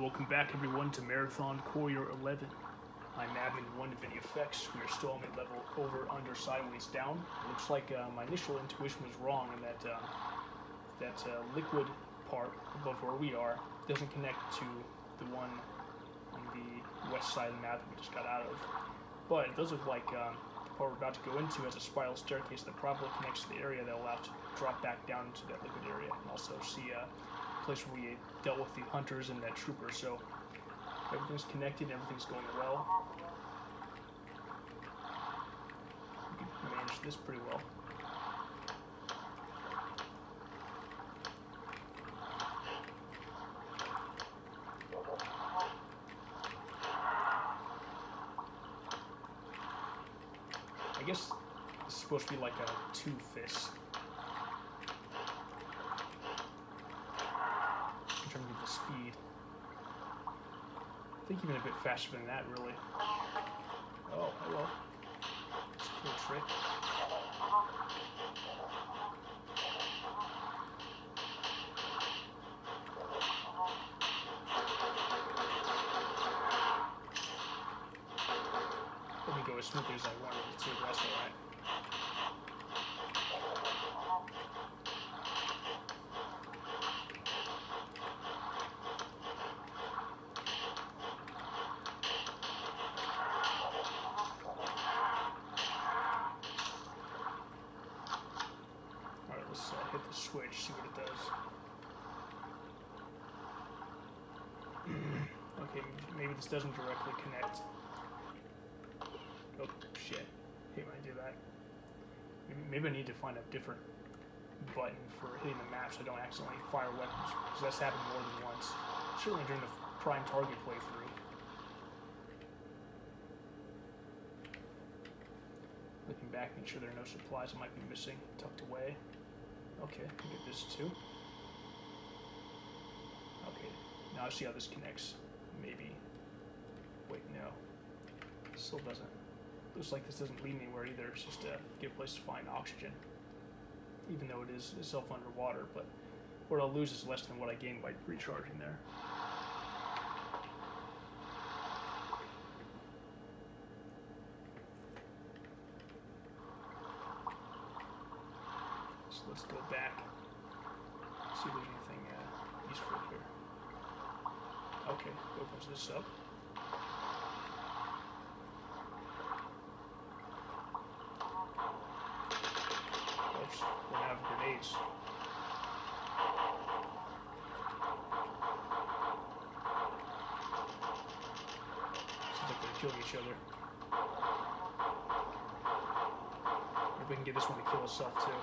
Welcome back everyone to Marathon Courier 11. I'm admin 1 of NEFX. We are still on the level over, under, sideways, down. It looks like my initial intuition was wrong in that liquid part above where we are doesn't connect to the one on the west side of the map that we just got out of. But it does look like the part we're about to go into has a spiral staircase that probably connects to the area that will allow us to drop back down into that liquid area, and also see a place where we dealt with the hunters and that trooper. So everything's connected, everything's going well. We can manage this pretty well. I guess this is supposed to be like a two fists. In terms of the speed. I think even a bit faster than that, really. Oh, hello. That's a cool trick. Let me go as smoothly as I wanted. It's too aggressive, right? Alright, let's hit the switch, see what it does. Okay, maybe this doesn't directly connect. Oh, shit. Hate when I do that. Maybe I need to find a different button for hitting the map so I don't accidentally fire weapons, because that's happened more than once. Certainly during the prime target playthrough. Looking back, make sure there are no supplies that might be missing, tucked away. Okay, I can get this too. Okay, now I see how this connects. Maybe. Wait, no. Still doesn't. Looks like this doesn't lead anywhere either. It's just a good place to find oxygen. Even though it is itself underwater, but what I'll lose is less than what I gain by recharging there. So let's go back. See if there's anything useful here. Okay, opens this up. Oops, we're gonna have grenades. Seems like they're killing each other. Maybe we can get this one to kill itself too.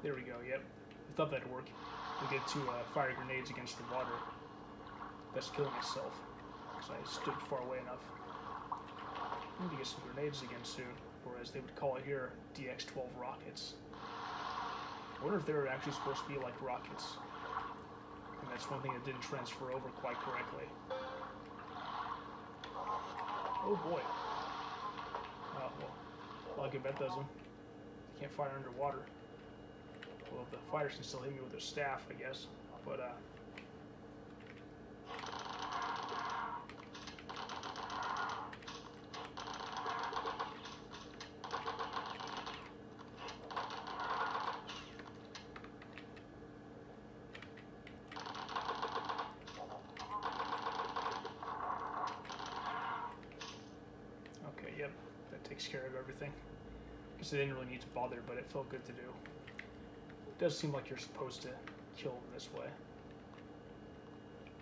There we go, yep. I thought that'd work. We get to fire grenades against the water that's killing itself, because I stood far away enough. I need to get some grenades again soon, or as they would call it here, DX-12 rockets. I wonder if they're actually supposed to be like rockets. And that's one thing that didn't transfer over quite correctly. Oh boy. Well, I bet that does them. You can't fire underwater. Well, the fighters can still hit me with their staff, I guess. But, okay, yep. That takes care of everything. Guess I didn't really need to bother, but it felt good to do. It does seem like you're supposed to kill them this way.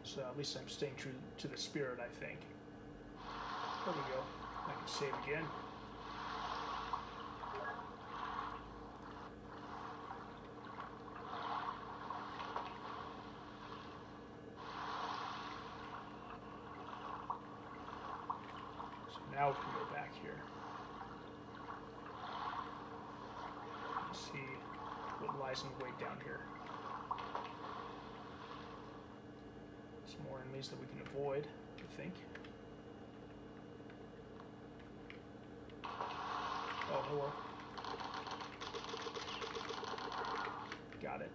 So at least I'm staying true to the spirit, I think. There we go. I can save again. So now we can go back here. Let's see what lies in wait down here. Some more enemies that we can avoid, I think. Oh, hello. got it.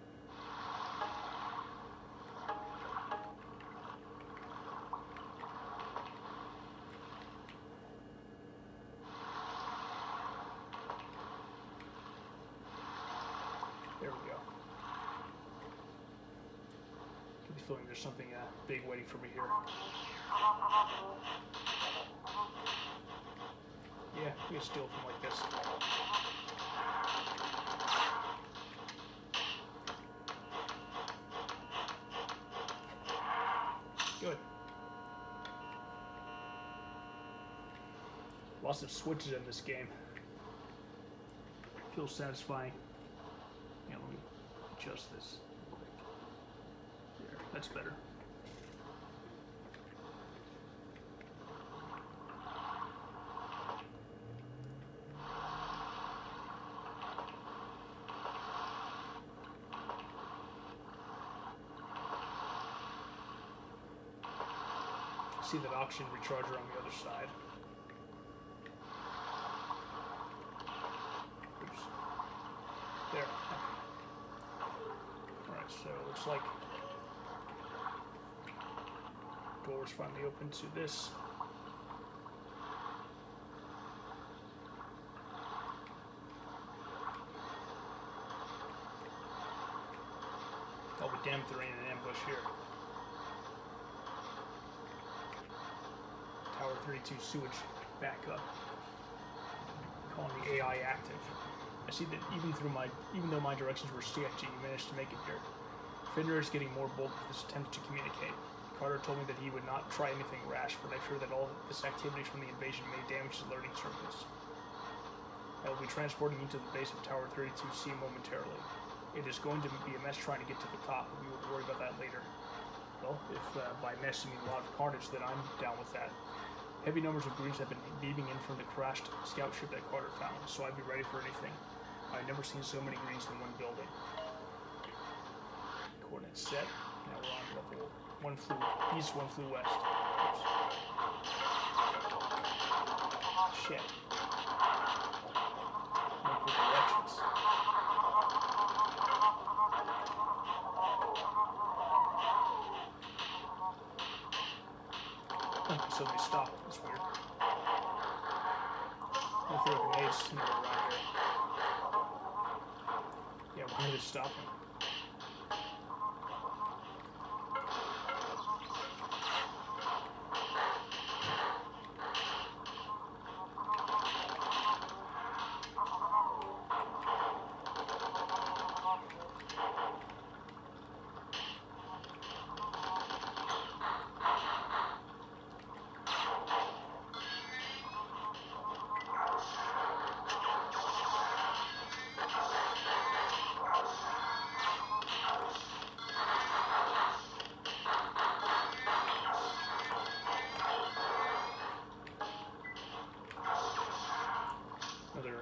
There we go. I get the feeling there's something big waiting for me here. Yeah, we can steal from like this. Good. Lots of switches in this game. Feels satisfying. Yeah, let me adjust this real quick. There, that's better. See that oxygen recharger on the other side. Oops. There. Alright, so it looks like doors finally open to this. I'll be damned if there ain't an ambush here. Tower 32 sewage backup. Calling the AI active. I see that even though my directions were sketchy, you managed to make it here. Fender is getting more bold with his attempts to communicate. Carter told me that he would not try anything rash, but I fear that all this activity from the invasion may damage the learning circuits. I will be transporting you to the base of Tower 32C momentarily. It is going to be a mess trying to get to the top, but we will worry about that later. Well, if by mess you mean a lot of carnage, then I'm down with that. Heavy numbers of Greens have been beaming in from the crashed scout ship that Carter found, so I'd be ready for anything. I've never seen so many Greens in one building. Coordinates set. Now we're on level 1 flew east, 1 flew west. Oops. Shit. Multiple directions. So they stopped. That's weird. I'll throw grenades around here. Yeah, why are they stopping?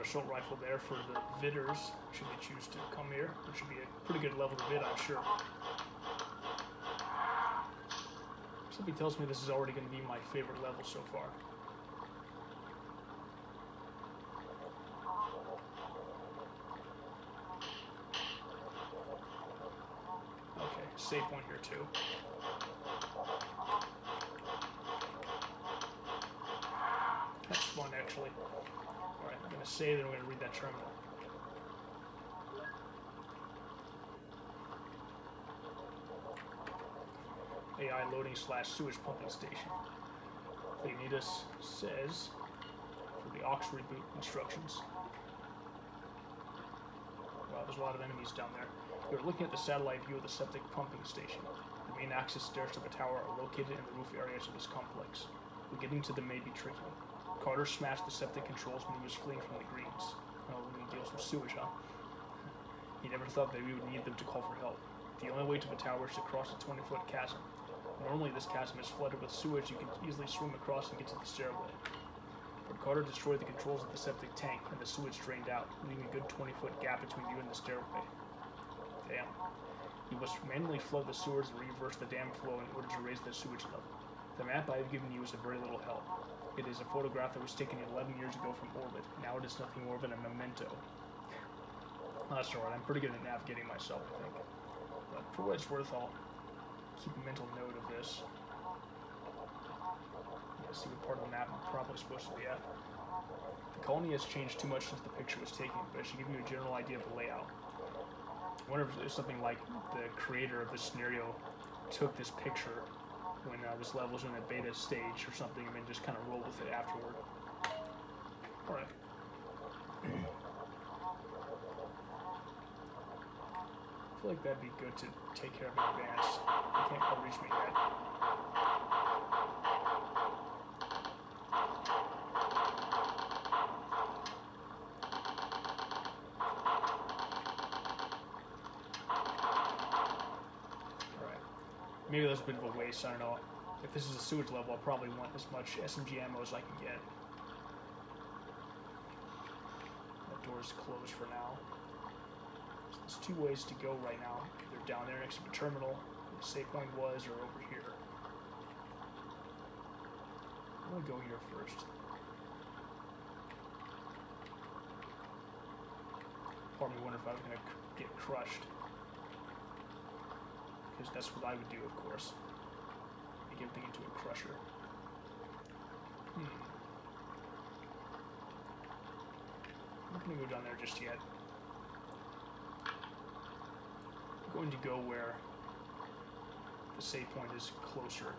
Assault rifle there for the vidders, should they choose to come here. It should be a pretty good level to vid, I'm sure. Something tells me this is already going to be my favorite level so far. Okay, save point here too. That's fun, actually. Alright, I'm going to save and I'm going to read that terminal. AI loading / sewage pumping station. Leonidas says for the aux reboot instructions. Wow, there's a lot of enemies down there. We're looking at the satellite view of the septic pumping station. The main access stairs to the tower are located in the roof areas of this complex. But getting to them may be tricky. Carter smashed the septic controls when he was fleeing from the Greens. Oh, he deals with sewage, huh? He never thought that we would need them to call for help. The only way to the tower is to cross a 20-foot chasm. Normally this chasm is flooded with sewage you can easily swim across and get to the stairway. But Carter destroyed the controls of the septic tank and the sewage drained out, leaving a good 20-foot gap between you and the stairway. Damn. You must manually flood the sewers and reverse the dam flow in order to raise the sewage level. The map I have given you is of very little help. It is a photograph that was taken 11 years ago from orbit. Now it is nothing more than a memento. That's alright, I'm pretty good at navigating myself, I think. But for what it's worth, I'll keep a mental note of this. Yeah, see what part of the map I'm probably supposed to be at. The colony has changed too much since the picture was taken, but it should give you a general idea of the layout. I wonder if it's something like the creator of this scenario took this picture when this level was in a beta stage or something, and then just kind of rolled with it afterward. Alright. I feel like that'd be good to take care of in advance. You can't quite reach me yet. Alright. Maybe that's a bit of a waste, I don't know. If this is a sewage level, I'll probably want as much SMG ammo as I can get. That door's closed for now. There's two ways to go right now. Either down there next to the terminal, where the save point was, or over here. I'm gonna go here first. Part of me wonder if I was gonna get crushed. Because that's what I would do, of course. Make everything into a crusher. I'm not gonna go down there just yet. Going to go where the save point is closer,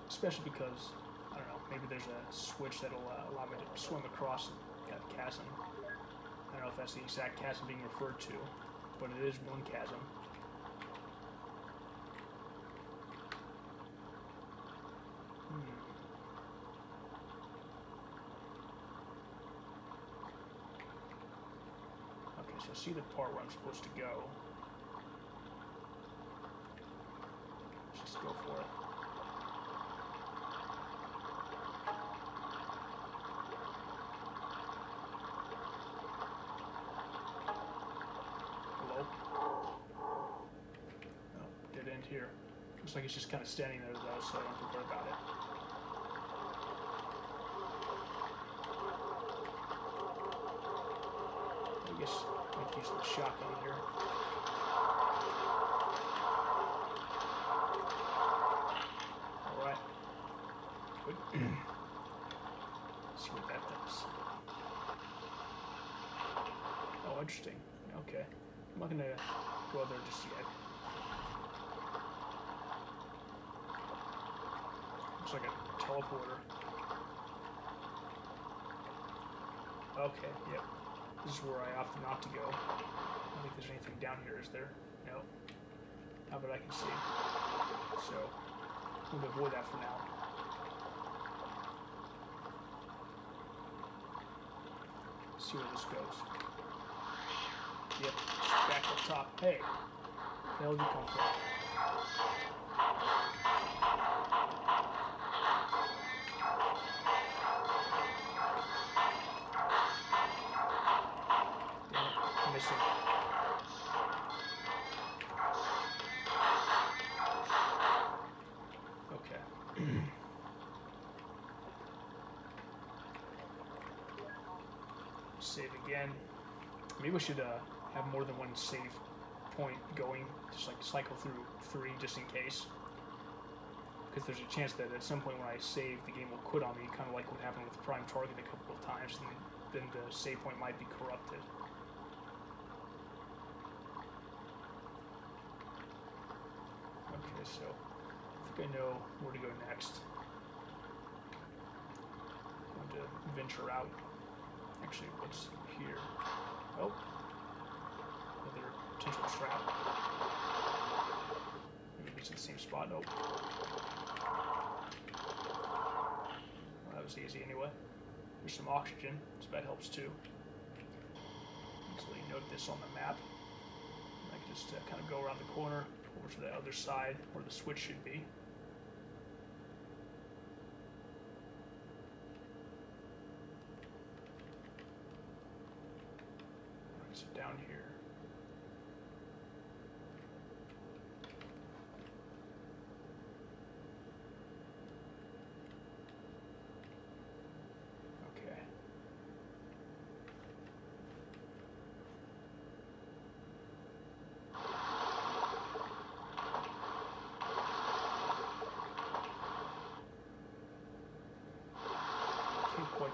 especially because, I don't know, maybe there's a switch that'll allow me to swim across that chasm. I don't know if that's the exact chasm being referred to, but it is one chasm. Okay, so I see the part where I'm supposed to go. Just go for it. Hello? No, dead end here. Looks like it's just kind of standing there though, so I don't have to worry about it. I guess I can use the shotgun here. See what that does. Oh, interesting. Okay. I'm not gonna go out there just yet. Looks like a teleporter. Okay, yep. This is where I opted not to go. I don't think there's anything down here, is there? No. Not that I can see. So, I'm gonna avoid that for now. See where this goes. Yep, back up top. Hey, where the hell did you come from? Damn it, I'm missing. Okay. Save again. Maybe we should have more than one save point going, just like cycle through 3 just in case. Because there's a chance that at some point when I save, the game will quit on me, kind of like what happened with Prime Target a couple of times, and then the save point might be corrupted. Okay, so I think I know where to go next. I'm going to venture out. Actually, what's here? Oh, another potential trap. Maybe it's in the same spot. Nope. Well, that was easy anyway. There's some oxygen, so that helps too. Easily note this on the map. I can just kind of go around the corner over to the other side where the switch should be. So down here. Okay.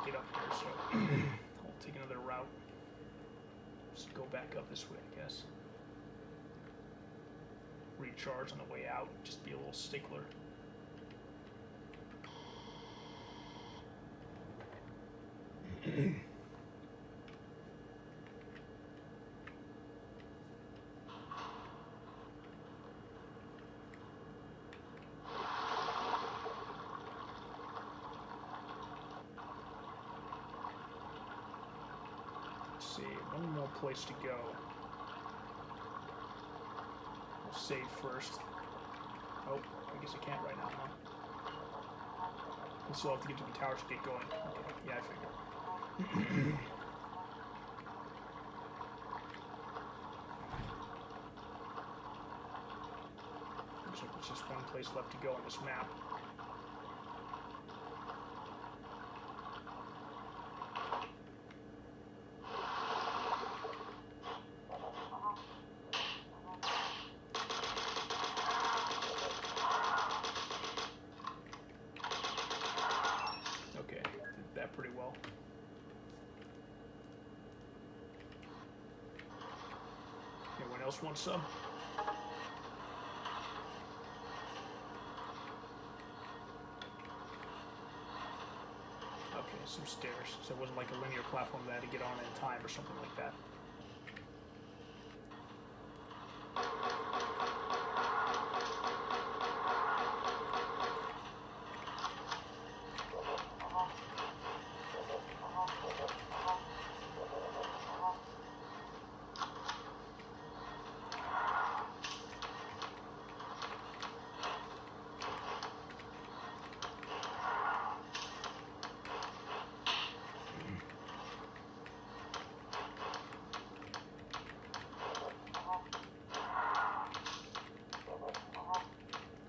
get up here, so I'll take another route. Just go back up this way, I guess. Recharge on the way out, just be a little stickler. Let's see, one more place to go. We'll save first. Oh, I guess I can't right now, huh? I still have to get to the towers to get going. Okay, yeah, I figured. Looks like there's just one place left to go on this map. Okay, did that pretty well. Anyone else want some? Okay, some stairs. So it wasn't like a linear platform that I had to get on in time or something like that.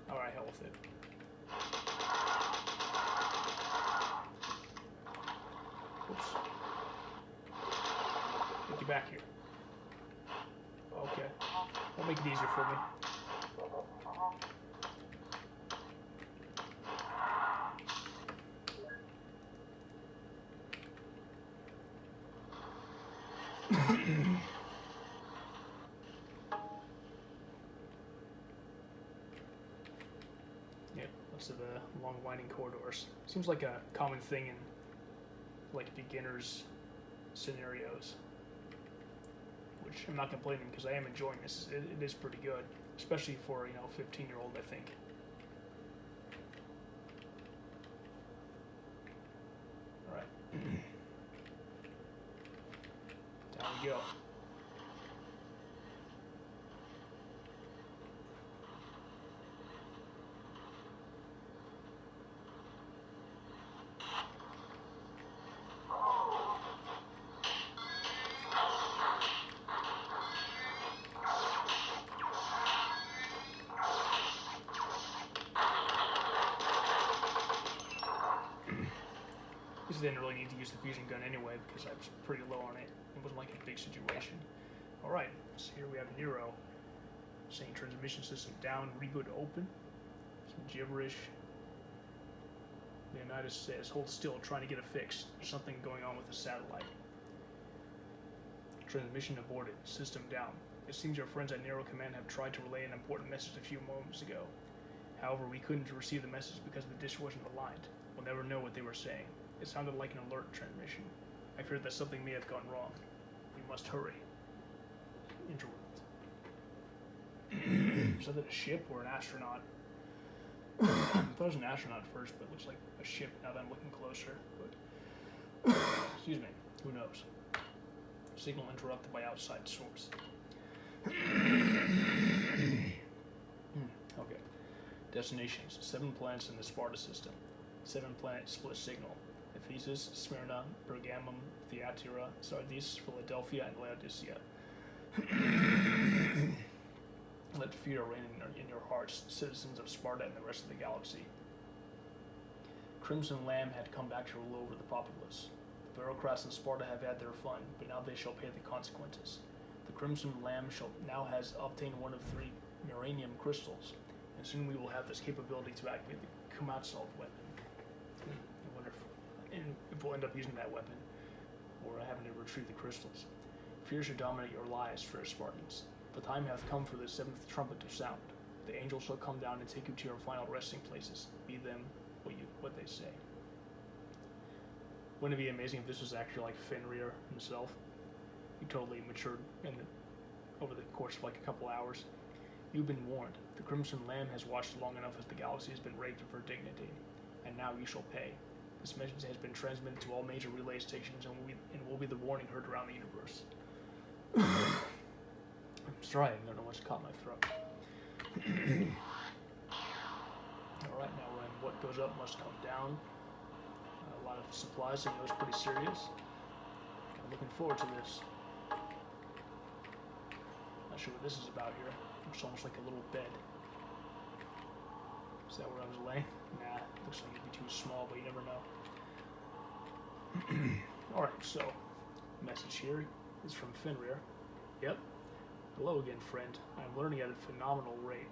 Alright, hell with it. Oops. Get you back here. Okay. That'll make it easier for me. Yep, lots of the long winding corridors. Seems like a common thing in like beginners scenarios, which I'm not complaining because I am enjoying this. It is pretty good, especially for, 15-year-old, I think. All right, down we go. This didn't really need to use the fusion gun anyway because I was pretty low on it. It wasn't like a big situation. Alright, so here we have Nero saying transmission system down, reboot open. Some gibberish. Leonidas says, hold still, trying to get a fix. There's something going on with the satellite. Transmission aborted, system down. It seems your friends at Nero Command have tried to relay an important message a few moments ago. However, we couldn't receive the message because the dish wasn't aligned. We'll never know what they were saying. It sounded like an alert transmission. I feared that something may have gone wrong. We must hurry. Interrupt. Is that a ship or an astronaut? I thought it was an astronaut first, but it looks like a ship now that I'm looking closer. But excuse me, who knows? Signal interrupted by outside source. Okay. Destinations: 7 planets in the Sparta system. 7 planet split signal: Ephesus, Smyrna, Pergamum, Thyatira, Sardis, Philadelphia, and Laodicea. Let fear reign in your hearts, citizens of Sparta and the rest of the galaxy. Crimson Lamb had come back to rule over the populace. The bureaucrats in Sparta have had their fun, but now they shall pay the consequences. The Crimson Lamb now has obtained one of 3 uranium crystals, and soon we will have this capability to activate the Kumatsov weapon. I wonder if if we'll end up using that weapon, or having to retrieve the crystals. Fear should dominate your lives, fair Spartans. The time hath come for the seventh trumpet to sound. The angels shall come down and take you to your final resting places. Be them what they say. Wouldn't it be amazing if this was actually like Fenrir himself? He totally matured over the course of like a couple hours. You've been warned. The Crimson Lamb has watched long enough as the galaxy has been raped of her dignity, and now you shall pay. This message has been transmitted to all major relay stations and will be the warning heard around the universe. I'm sorry, I don't know what's caught my throat. Alright, now when what goes up must come down. A lot of supplies, so it's pretty serious. I'm looking forward to this. Not sure what this is about here. It's almost like a little bed. Is that where I was laying? Nah, looks like it'd be too small, but you never know. Alright, so, message here is from Fenrir. Yep. Hello again, friend. I'm learning at a phenomenal rate.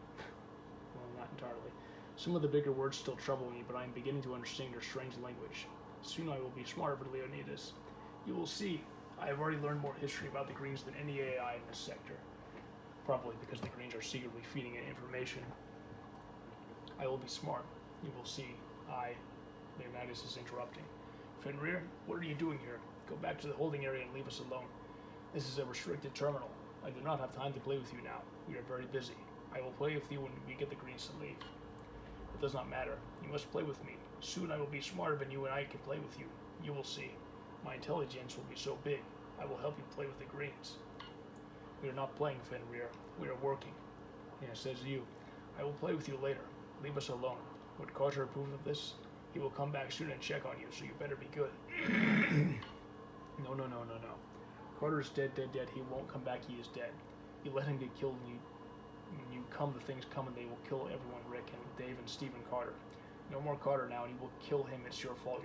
Well, not entirely. Some of the bigger words still trouble me, but I am beginning to understand your strange language. Soon I will be smarter for Leonidas. You will see. I have already learned more history about the Greens than any AI in this sector. Probably because the Greens are secretly feeding it information. I will be smart. You will see. Leonidas is interrupting. Fenrir, what are you doing here? Go back to the holding area and leave us alone. This is a restricted terminal. I do not have time to play with you now. We are very busy. I will play with you when we get the Greens to leave. It does not matter. You must play with me. Soon I will be smarter than you and I can play with you. You will see. My intelligence will be so big. I will help you play with the Greens. We are not playing, Fenrir. We are working. Yeah, says you. I will play with you later. Leave us alone. Would Carter approve of this? He will come back soon and check on you, so you better be good. No. Carter is dead. He won't come back. He is dead. You let him get killed, and you come, the things come, and they will kill everyone, Rick and Dave and Stephen Carter. No more Carter now, and you will kill him. It's your fault.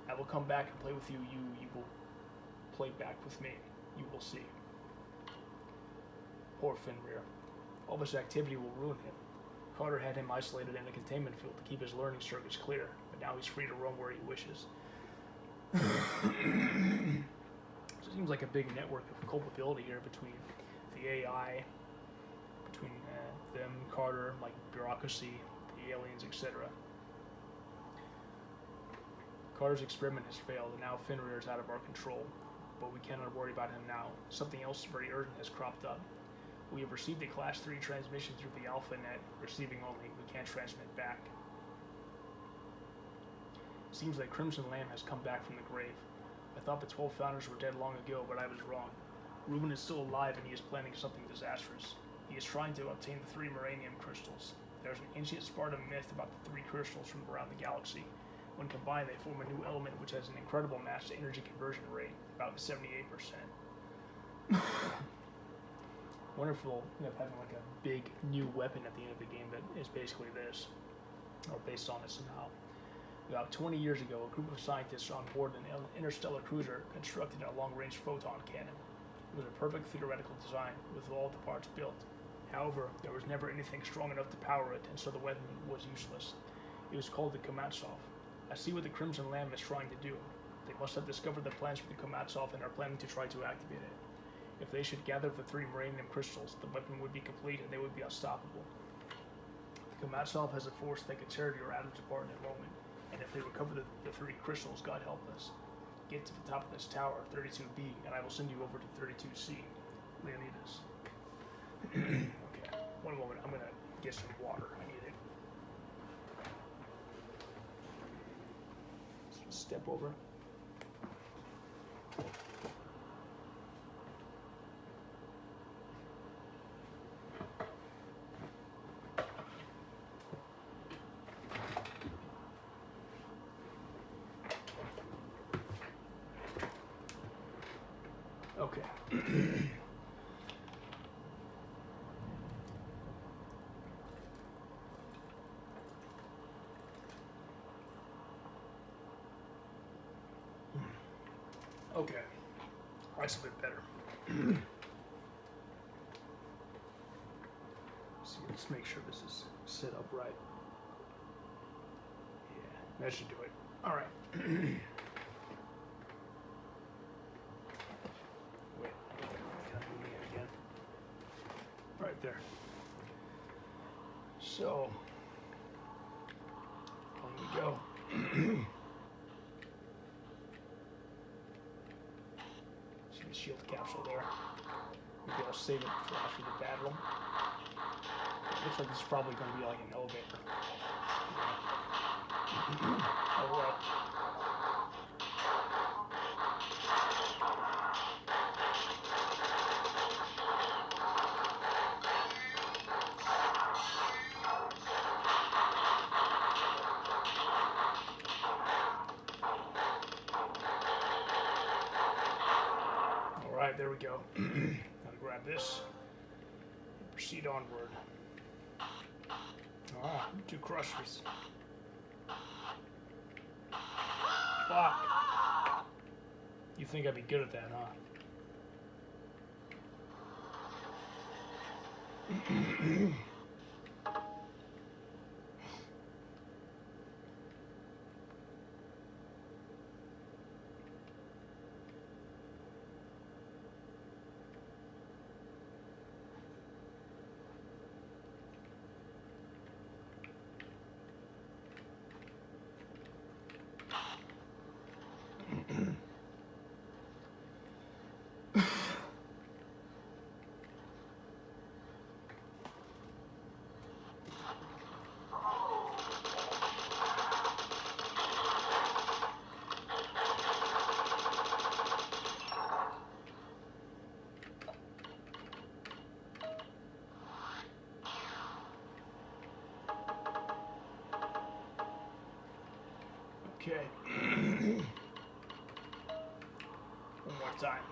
I will come back and play with you. You will play back with me. You will see. Poor Fenrir. All this activity will ruin him. Carter had him isolated in a containment field to keep his learning circuits clear, but now he's free to roam where he wishes. So it seems like a big network of culpability here between the AI, between them, Carter, like bureaucracy, the aliens, etc. Carter's experiment has failed, and now Fenrir is out of our control, but we cannot worry about him now. Something else very urgent has cropped up. We have received a Class 3 transmission through the Alpha Net, receiving only. We can't transmit back. Seems like Crimson Lamb has come back from the grave. I thought the 12 founders were dead long ago, but I was wrong. Reuben is still alive, and he is planning something disastrous. He is trying to obtain the 3 Moranium crystals. There's an ancient Spartan myth about the 3 crystals from around the galaxy. When combined, they form a new element which has an incredible mass to energy conversion rate, about 78%. Wonder if we'll end up having like a big new weapon at the end of the game that is basically this, or based on it somehow. About 20 years ago, a group of scientists on board an interstellar cruiser constructed a long-range photon cannon. It was a perfect theoretical design, with all the parts built. However, there was never anything strong enough to power it, and so the weapon was useless. It was called the Komatsov. I see what the Crimson Lamb is trying to do. They must have discovered the plans for the Komatsov and are planning to try to activate it. If they should gather the 3 Moranium crystals, the weapon would be complete and they would be unstoppable. The Komatsov has a force that could tear your atoms apart in a moment, and if they recover the 3 crystals, God help us. Get to the top of this tower, 32B, and I will send you over to 32C. Leonidas. Okay, one moment, I'm gonna get some water. I need it. Step over. Okay. Okay. That's a bit better. See, let's make sure this is set up right. Yeah, that should do it. All right. Wait, kind of moving it again. Right there. So, on we go. See the shield capsule there. Maybe I'll save it for after the battle. It looks like this is probably going to be like an elevator. Oh well. Alright, there we go. Gotta grab this. Proceed onward. Ah, 2 crushers. Fuck. You think I'd be good at that, huh? Okay. One more time.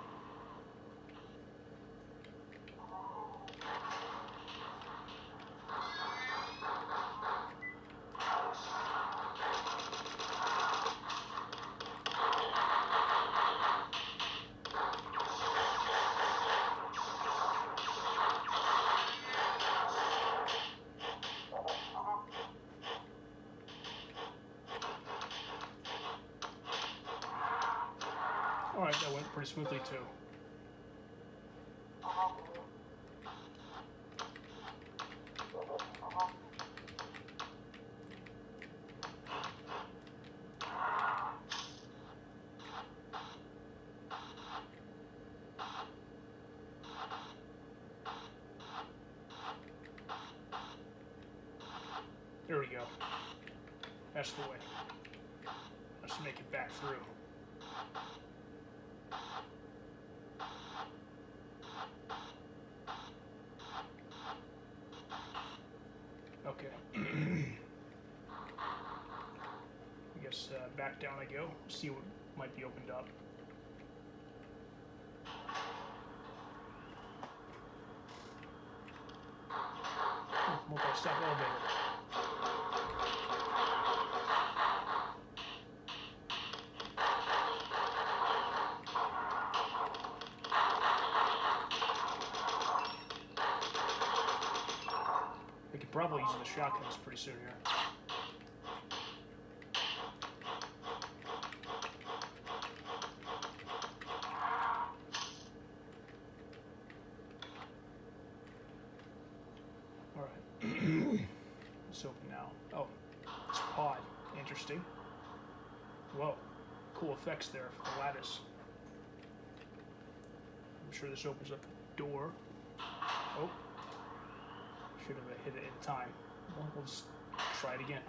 Alright, that went pretty smoothly too. There we go. That's the way. Let's make it back through. Okay. I guess back down I go. See what might be opened up. Oh, multi-stop elevator. We could probably use the shotguns pretty soon here. Alright. It's open now. Oh, it's pod. Interesting. Whoa. Cool effects there for the lattice. I'm sure this opens up the door. Oh. Should have hit it in time. Well, we'll just try it again.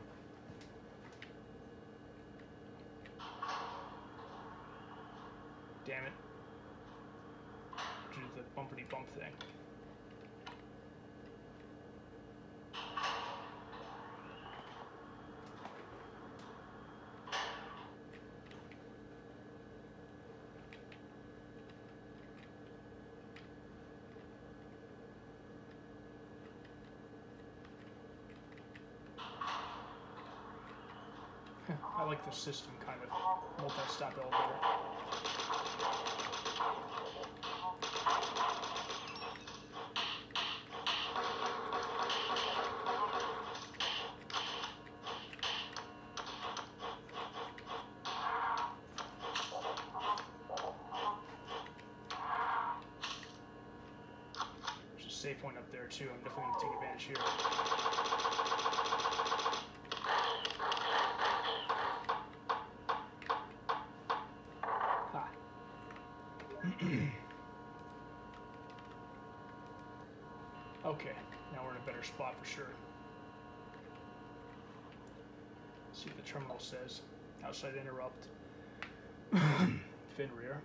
Damn it. Do the bumpity bump thing. I like the system kind of multi-stop elevator. save point up there too. I'm definitely going to take advantage here. Ha. Okay, now we're in a better spot for sure. Let's see what the terminal says. Outside interrupt. Fenrir.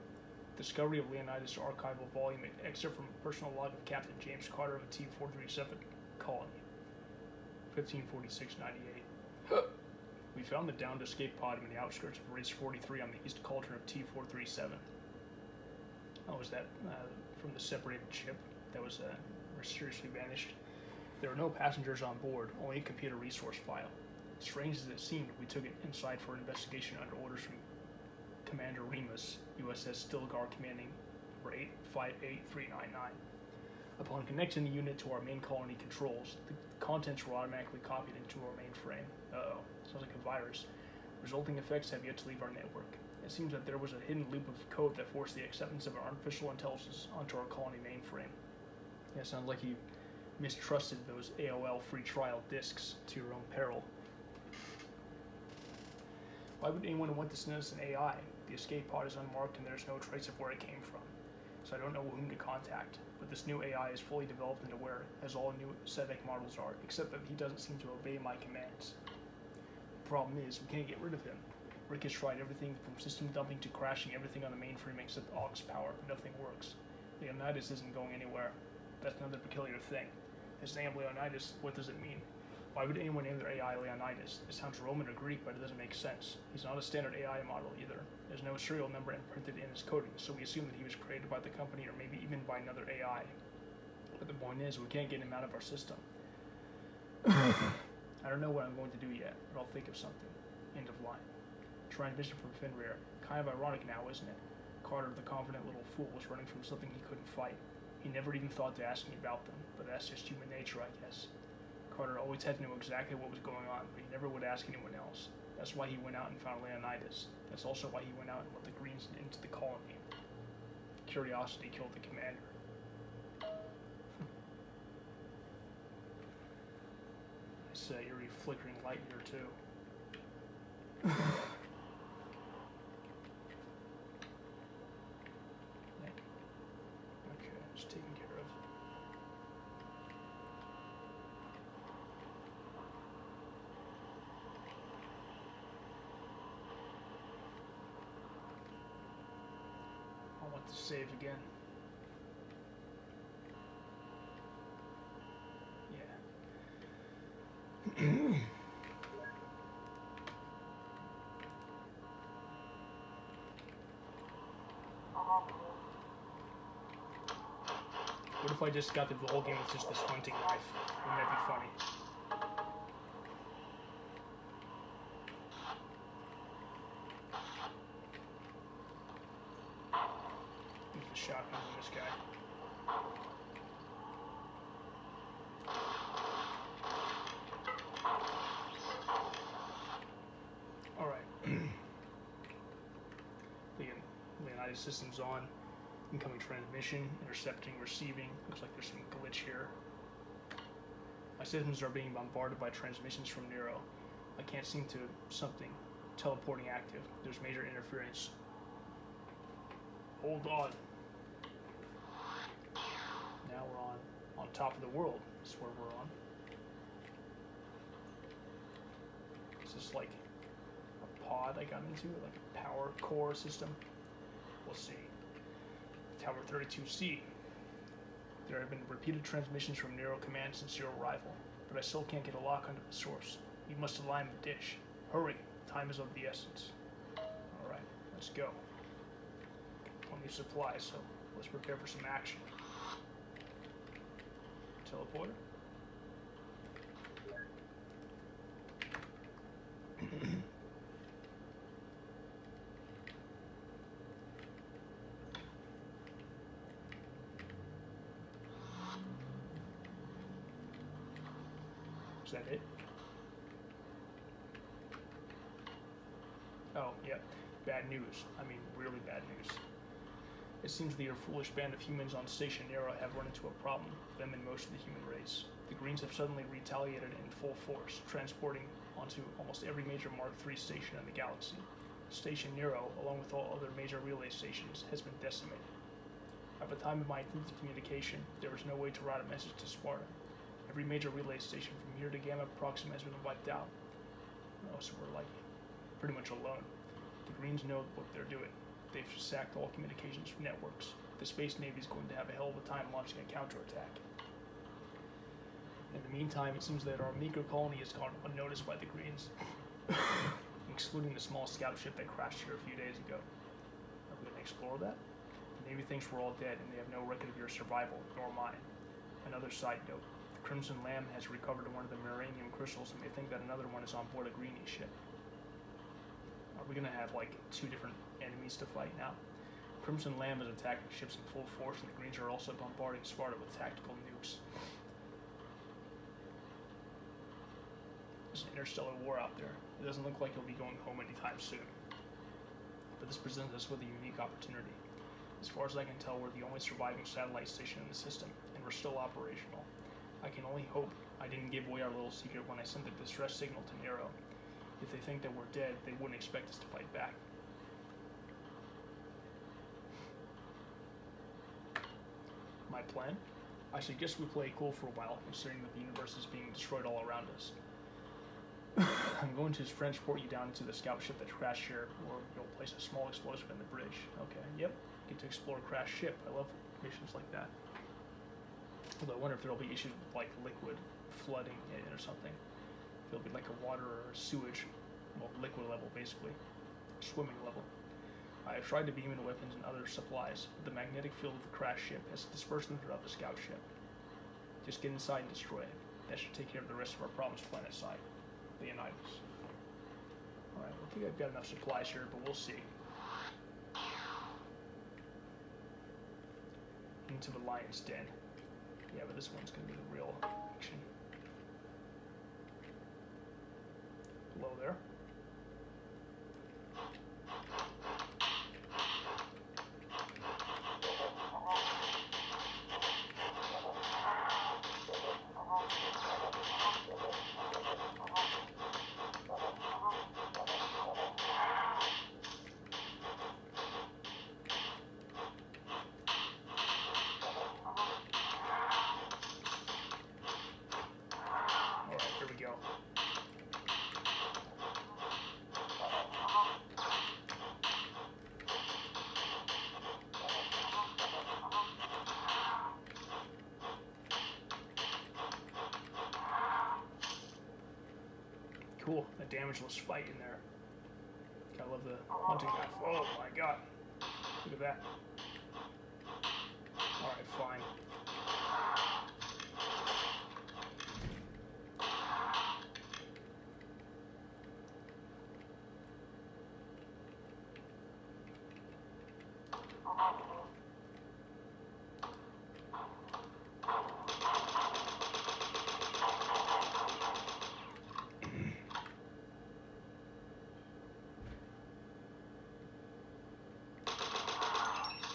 Discovery of Leonidas archival volume excerpt from a personal log of Captain James Carter of a T-437 colony. 1546-98. We found the downed escape pod in the outskirts of Race 43 on the east cauldron of T-437. Oh, was that from the separated ship that was mysteriously vanished? There were no passengers on board, only a computer resource file. Strange as it seemed, we took it inside for an investigation under orders from Commander Remus, USS Stilgar, commanding number 858399. Upon connecting the unit to our main colony controls, the contents were automatically copied into our mainframe. Uh-oh, sounds like a virus. Resulting effects have yet to leave our network. It seems that there was a hidden loop of code that forced the acceptance of our artificial intelligence onto our colony mainframe. Yeah, sounds like you mistrusted those AOL free trial disks to your own peril. Why would anyone want to send us an AI? The escape pod is unmarked and there's no trace of where it came from. So I don't know whom to contact. But this new AI is fully developed and aware, as all new SEVEC models are, except that he doesn't seem to obey my commands. The problem is, we can't get rid of him. Rick has tried everything from system dumping to crashing everything on the mainframe except aux power, but nothing works. Leonidas isn't going anywhere. That's another peculiar thing. His name Leonidas, what does it mean? Why would anyone name their AI Leonidas? It sounds Roman or Greek, but it doesn't make sense. He's not a standard AI model either. There's no serial number imprinted in his coding, so we assume that he was created by the company or maybe even by another AI. But the point is, we can't get him out of our system. I don't know what I'm going to do yet, but I'll think of something. End of line. Transmission from Fenrir. Kind of ironic now, isn't it? Carter, the confident little fool, was running from something he couldn't fight. He never even thought to ask me about them, but that's just human nature, I guess. Carter always had to know exactly what was going on, but he never would ask anyone else. That's why he went out and found Leonidas. That's also why he went out and let the Greens into the colony. Curiosity killed the commander. Nice eerie flickering light here too. Okay, it's taken care of. I want to save again. Yeah. What if I just got through the whole game with just this hunting knife? Wouldn't that be funny? Use the shotgun on this guy. Alright. Leonidas system's on. Incoming transmission, intercepting, receiving. Looks like there's some glitch here. My systems are being bombarded by transmissions from Nero. I can't seem to something. Teleporting active. There's major interference. Hold on. Now we're on top of the world. That's where we're on. Is this like a pod I got into? Like a power core system? We'll see. Tower 32C. There have been repeated transmissions from Nero Command since your arrival, but I still can't get a lock onto the source. You must align the dish. Hurry, time is of the essence. Alright, let's go. Plenty of supplies, so let's prepare for some action. Teleporter. Is that it? Oh, yeah. Bad news. I mean, really bad news. It seems that your foolish band of humans on Station Nero have run into a problem, them and most of the human race. The Greens have suddenly retaliated in full force, transporting onto almost every major Mark III station in the galaxy. Station Nero, along with all other major relay stations, has been decimated. At the time of my attempted communication, there was no way to route a message to Sparta. Every major relay station from here to Gamma Proxima has been wiped out. Oh, so we're like pretty much alone. The Greens know what they're doing. They've sacked all communications networks. The Space Navy is going to have a hell of a time launching a counterattack. In the meantime, it seems that our meager colony has gone unnoticed by the Greens, excluding the small scout ship that crashed here a few days ago. Are we going to explore that? The Navy thinks we're all dead, and they have no record of your survival, nor mine. Another side note, the Crimson Lamb has recovered one of the Miranium crystals, and they think that another one is on board a Greenie ship. Are we going to have, like, two different enemies to fight now? Crimson Lamb is attacking ships in full force, and the Greens are also bombarding Sparta with tactical nukes. There's an interstellar war out there. It doesn't look like you'll be going home anytime soon. But this presents us with a unique opportunity. As far as I can tell, we're the only surviving satellite station in the system, and we're still operational. I can only hope I didn't give away our little secret when I sent the distress signal to Nero. If they think that we're dead, they wouldn't expect us to fight back. My plan? I suggest we play it cool for a while, considering that the universe is being destroyed all around us. I'm going to transport you down into the scout ship that crashed here, or you'll place a small explosive in the bridge. Okay, yep. Get to explore a crashed ship. I love missions like that. Although I wonder if there'll be issues with, like, liquid flooding it or something. There'll be like a water or sewage, well, liquid level basically, swimming level. I have tried to beam in weapons and other supplies, but the magnetic field of the crash ship has dispersed them throughout the scout ship. Just get inside and destroy it. That should take care of the rest of our problems planet side. Leonidas. Alright, I think I've got enough supplies here, but we'll see. Into the lion's den. Yeah, but this one's going to be the real action. Hello there. Cool, a damageless fight in there. I love the hunting knife. Oh my god. Look at that. Alright, fine.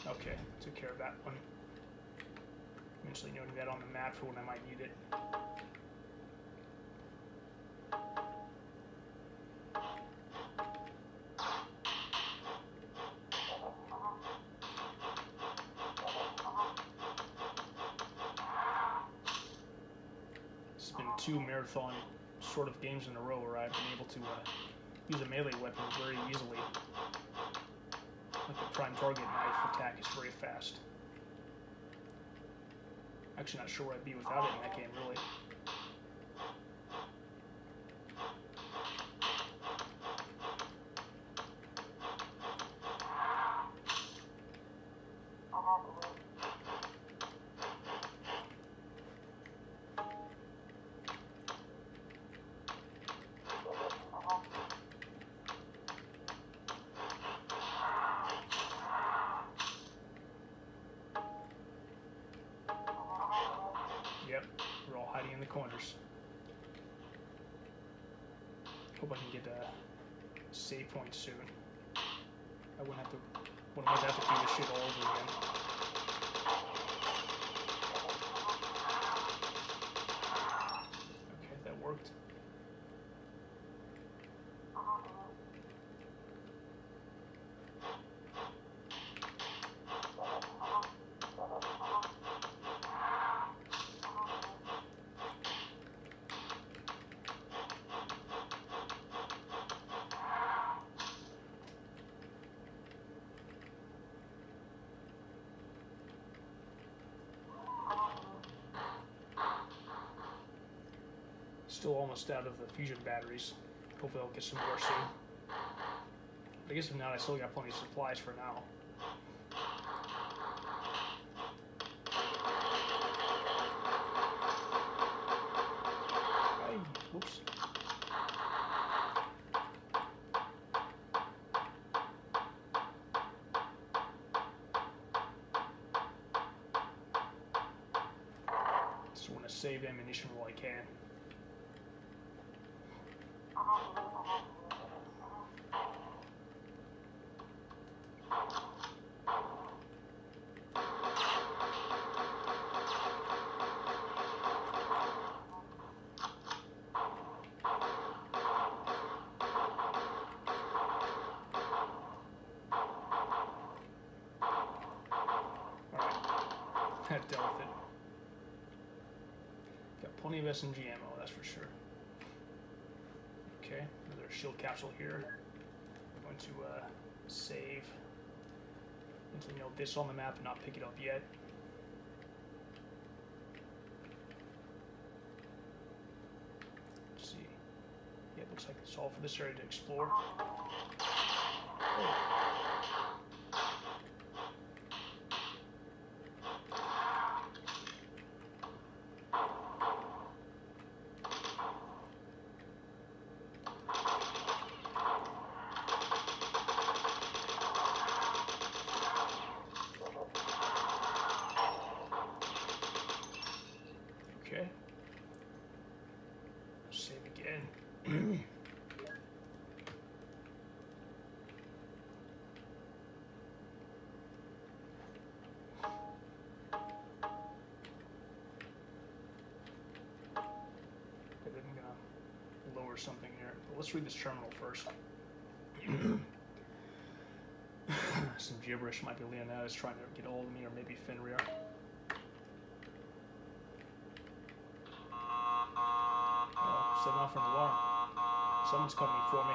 Okay, took care of that one. Eventually noting that on the map for when I might need it. It's been 2 marathon sort of games in a row where I've been able to use a melee weapon very easily. Like the prime target knife attack is very fast. Actually not sure where I'd be without it in that game, really. Yep, we're all hiding in the corners. Hope I can get a save point soon. I wouldn't have to Wouldn't want to have to do this shit all over again. Okay, that worked. Still almost out of the fusion batteries. Hopefully I'll get some more soon. I guess if not, I still got plenty of supplies for now. Hey, whoops. Just want to save ammunition while I can. That dealt with it. Got plenty of SMG ammo, that's for sure. Okay, another shield capsule here. I'm going to save until you know this on the map and not pick it up yet. Let's see. Yeah, it looks like it's all for this area to explore. Oh. Okay. Save again. I'm gonna lower something here. But let's read this terminal first. Some gibberish might be Leonidas trying to get a hold of me, or maybe Fenrir. Oh, setting off an alarm. Someone's coming for me.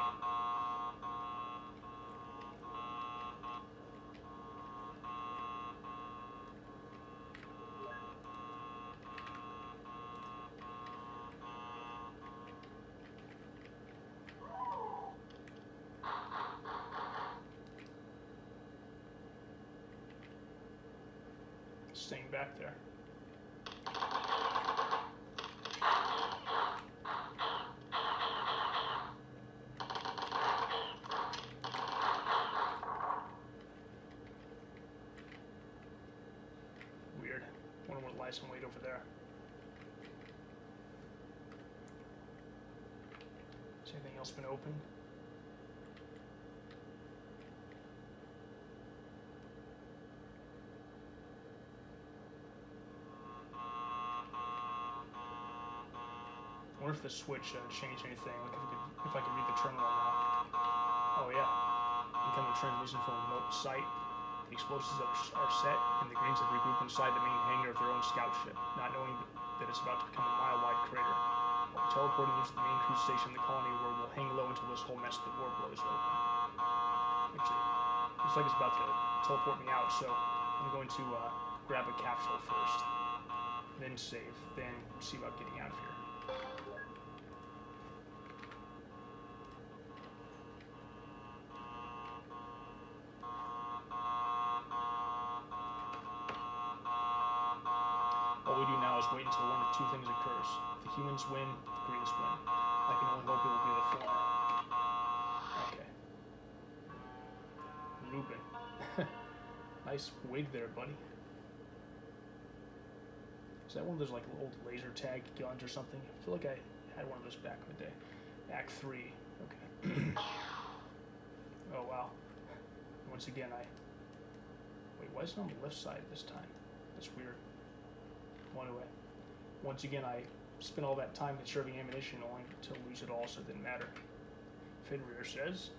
Staying back there. Weird. Wonder what lies in wait over there. Has anything else been opened? I wonder if the switch changed anything, like if I could read the terminal now. Oh yeah, incoming transmission from a remote site. The explosives are set, and the Greens have regrouped inside the main hangar of their own scout ship, not knowing that it's about to become a mile-wide crater. While teleporting into the main cruise station in the colony, where we'll hang low until this whole mess of the war blows over. Actually, looks like it's about to teleport me out, so I'm going to grab a capsule first, then save, then see about getting out of here. All we do now is wait until one of two things occurs. If the humans win, the Greens win. I can only hope it will be the former. Okay. Ruben. Nice wig there, buddy. Is that one of those like old laser tag guns or something? I feel like I had one of those back in the day. Act 3. Okay. Oh wow. Once again, I Wait, why is it on the left side this time? That's weird. Well, anyway, once again, I spent all that time conserving ammunition only to lose it all, so it didn't matter. Courier says,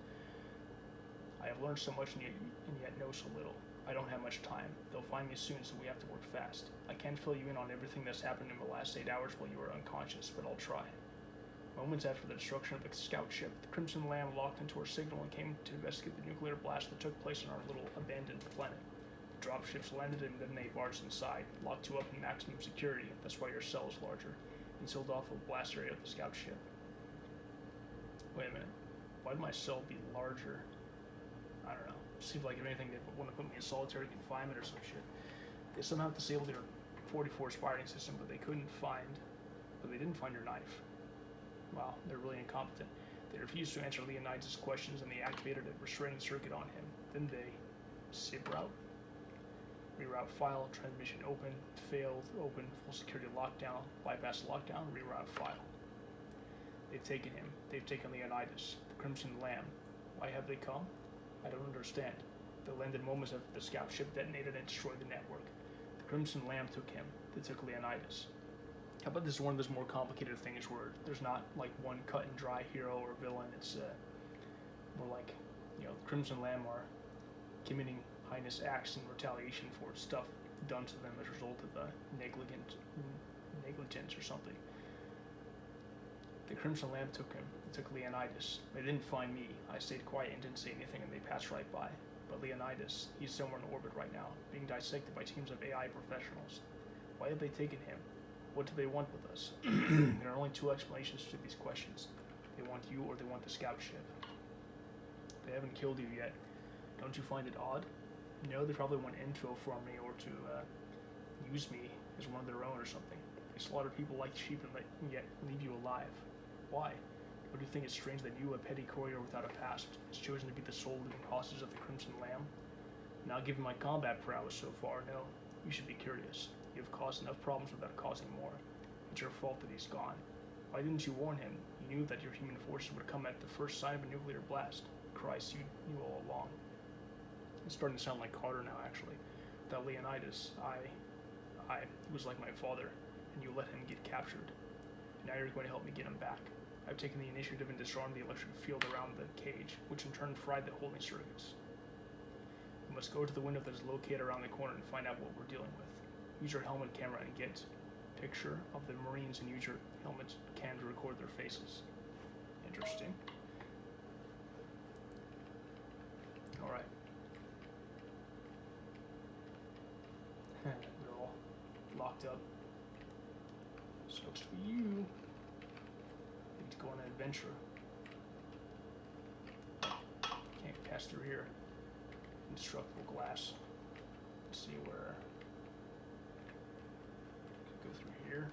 I have learned so much and yet know so little. I don't have much time. They'll find me soon, so we have to work fast. I can't fill you in on everything that's happened in the last 8 hours while you are unconscious, but I'll try. Moments after the destruction of the scout ship, the Crimson Lamb locked into our signal and came to investigate the nuclear blast that took place on our little abandoned planet. The dropships landed and then they barged inside, locked you up in maximum security, that's why your cell is larger, and sealed off the blast area of the scout ship. Wait a minute. Why would my cell be larger? I don't know. Seems like if anything they want to put me in solitary confinement or some shit. They somehow disabled your 44's firing system, but they didn't find your knife. Wow, they're really incompetent. They refused to answer Leonidas' questions and they activated a restraining circuit on him. Then they zip route. Reroute file, transmission open, failed, open, full security lockdown, bypass lockdown, reroute file. They've taken him. They've taken Leonidas, the Crimson Lamb. Why have they come? I don't understand. They landed moments after the scout ship detonated and destroyed the network. The Crimson Lamb took him. They took Leonidas. How about this is one of those more complicated things where there's not like one cut and dry hero or villain. It's more like, the Crimson Lamb are committing heinous acts in retaliation for stuff done to them as a result of negligence or something. The Crimson Lamb took him. They took Leonidas. They didn't find me. I stayed quiet and didn't say anything, and they passed right by. But Leonidas, he's somewhere in orbit right now, being dissected by teams of AI professionals. Why have they taken him? What do they want with us? There are only two explanations to these questions. They want you or they want the scout ship. They haven't killed you yet. Don't you find it odd? No, they probably want info from me or to use me as one of their own or something. They slaughter people like sheep and yet leave you alive. Why? Or do you think it's strange that you, a petty courier without a past, has chosen to be the sole living hostage of the Crimson Lamb? Not given my combat prowess so far, no. You should be curious. You have caused enough problems without causing more. It's your fault that he's gone. Why didn't you warn him? You knew that your human forces would come at the first sign of a nuclear blast. Christ, you knew all along. It's starting to sound like Carter now, actually. Without Leonidas, he was like my father, and you let him get captured. Now you're going to help me get him back. I've taken the initiative and disarmed the electric field around the cage, which in turn fried the holding circuits. We must go to the window that is located around the corner and find out what we're dealing with. Use your helmet camera and get a picture of the Marines and use your helmet cam to record their faces. Interesting. Alright. They're all locked up. Sucks for you. Need to go on an adventure. Can't pass through here. Indestructible glass. Let's see where. Go through here.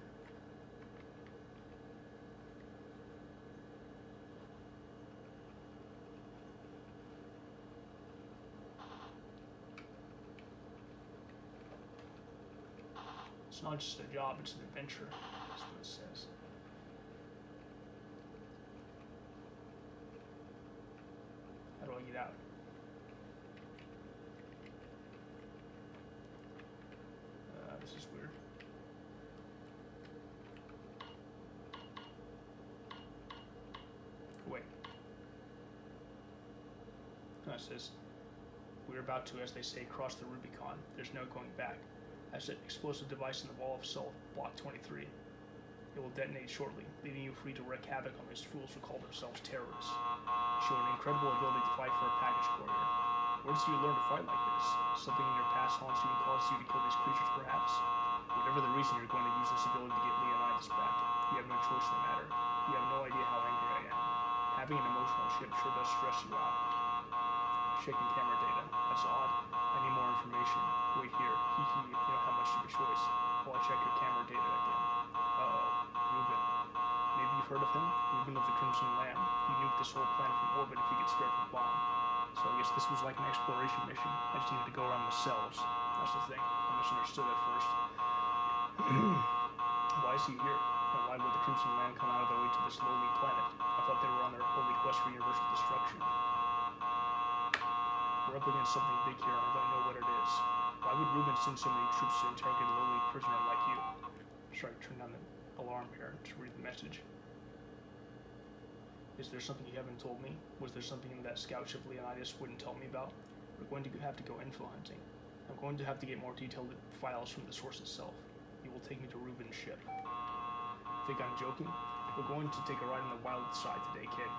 It's not just a job, it's an adventure. That's what it says. How do I get out? This is weird. Wait. No, it says, we're about to, as they say, cross the Rubicon. There's no going back. I set an explosive device in the wall of cell block 23. It will detonate shortly, leaving you free to wreak havoc on these fools who call themselves terrorists. Show an incredible ability to fight for a package courier. Where did you learn to fight like this? Something in your past haunts you and causes you to kill these creatures, perhaps? Whatever the reason, you're going to use this ability to get Leonidas back. You have no choice in the matter. You have no idea how angry I am. Having an emotional ship sure does stress you out. Checking camera data. That's odd. I need more information. Wait here. You don't have much of a choice. While I check your camera data again. Reuben. Maybe you've heard of him? Reuben of the Crimson Lamb. He nuked this whole planet from orbit if he gets spared from bomb. So I guess this was like an exploration mission. I just needed to go around the cells. That's the thing. I misunderstood at first. Why is he here? And why would the Crimson Lamb come out of their way to this lowly planet? I thought they were on their holy quest for universal destruction. We're up against something big here, and I don't know what it is. Why would Reuben send so many troops to interrogate a lowly prisoner like you? Sorry, turn down the alarm here to read the message. Is there something you haven't told me? Was there something in that scout ship Leonidas wouldn't tell me about? We're going to have to go info hunting. I'm going to have to get more detailed files from the source itself. You will take me to Reuben's ship. Think I'm joking? We're going to take a ride on the wild side today, kid.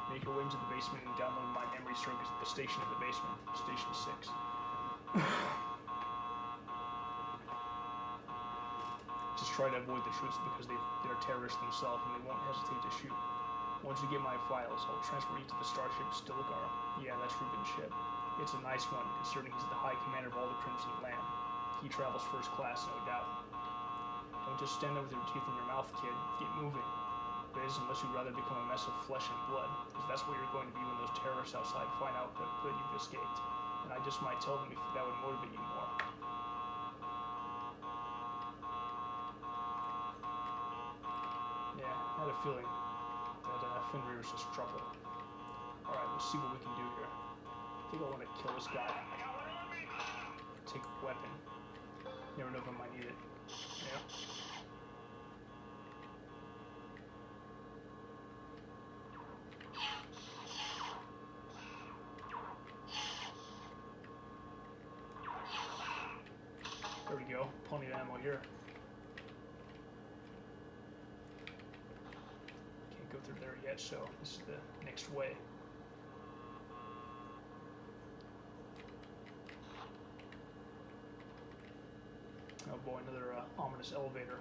Make your way into the basement and download my memory circuits at the station in the basement, Station 6. Just try to avoid the troops because they're terrorists themselves and they won't hesitate to shoot. Once you get my files, I'll transfer you to the starship Stiligar. Yeah, that's Reuben's ship. It's a nice one, considering he's the high commander of all the Crimson Lamb. He travels first class, no doubt. Don't just stand there with your teeth in your mouth, kid. Get moving. That is, unless you'd rather become a mess of flesh and blood, because that's what you're going to be when those terrorists outside find out that you've escaped. And I just might tell them if that would motivate you more. Yeah, I had a feeling that Fenrir was just trouble. Alright, let's see what we can do here. I think I want to kill this guy. Take a weapon. Never know if I might need it. Yeah. There we go. Plenty of ammo here. Can't go through there yet, so this is the next way. Oh boy, another ominous elevator.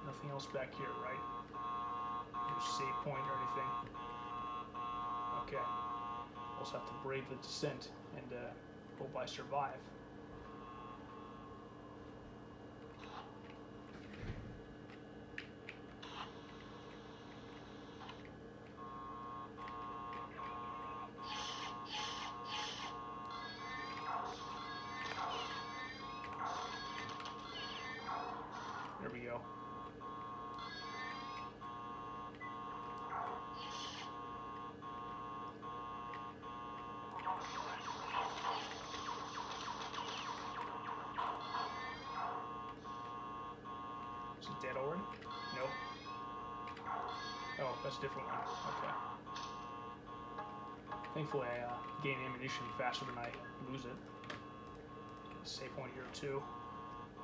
Nothing else back here, right? No save point or anything. Okay. Also have to brave the descent and hope I survive. There we go. Is it dead already? Nope. Oh, that's a different one. Okay. Thankfully, I gain ammunition faster than I lose it. Get a save point here too.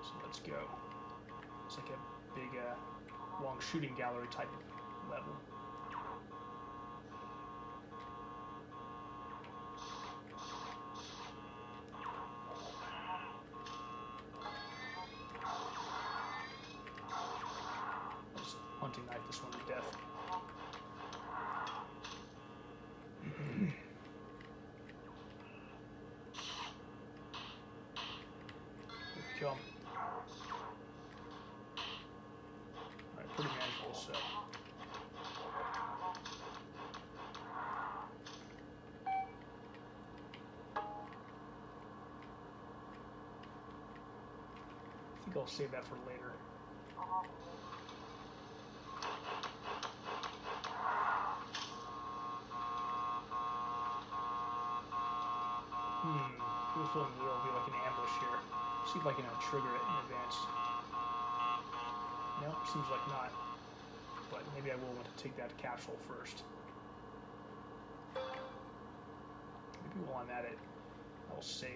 So let's go. It's like a big, long shooting gallery type of level. Just hunting knife this one to death. Kill him. Pretty manageable, so. I think I'll save that for later. I have a feeling there will be like an ambush here. See if I can trigger it in advance. No, seems like not. But maybe I will want to take that capsule first. Maybe while I'm at it, I'll save.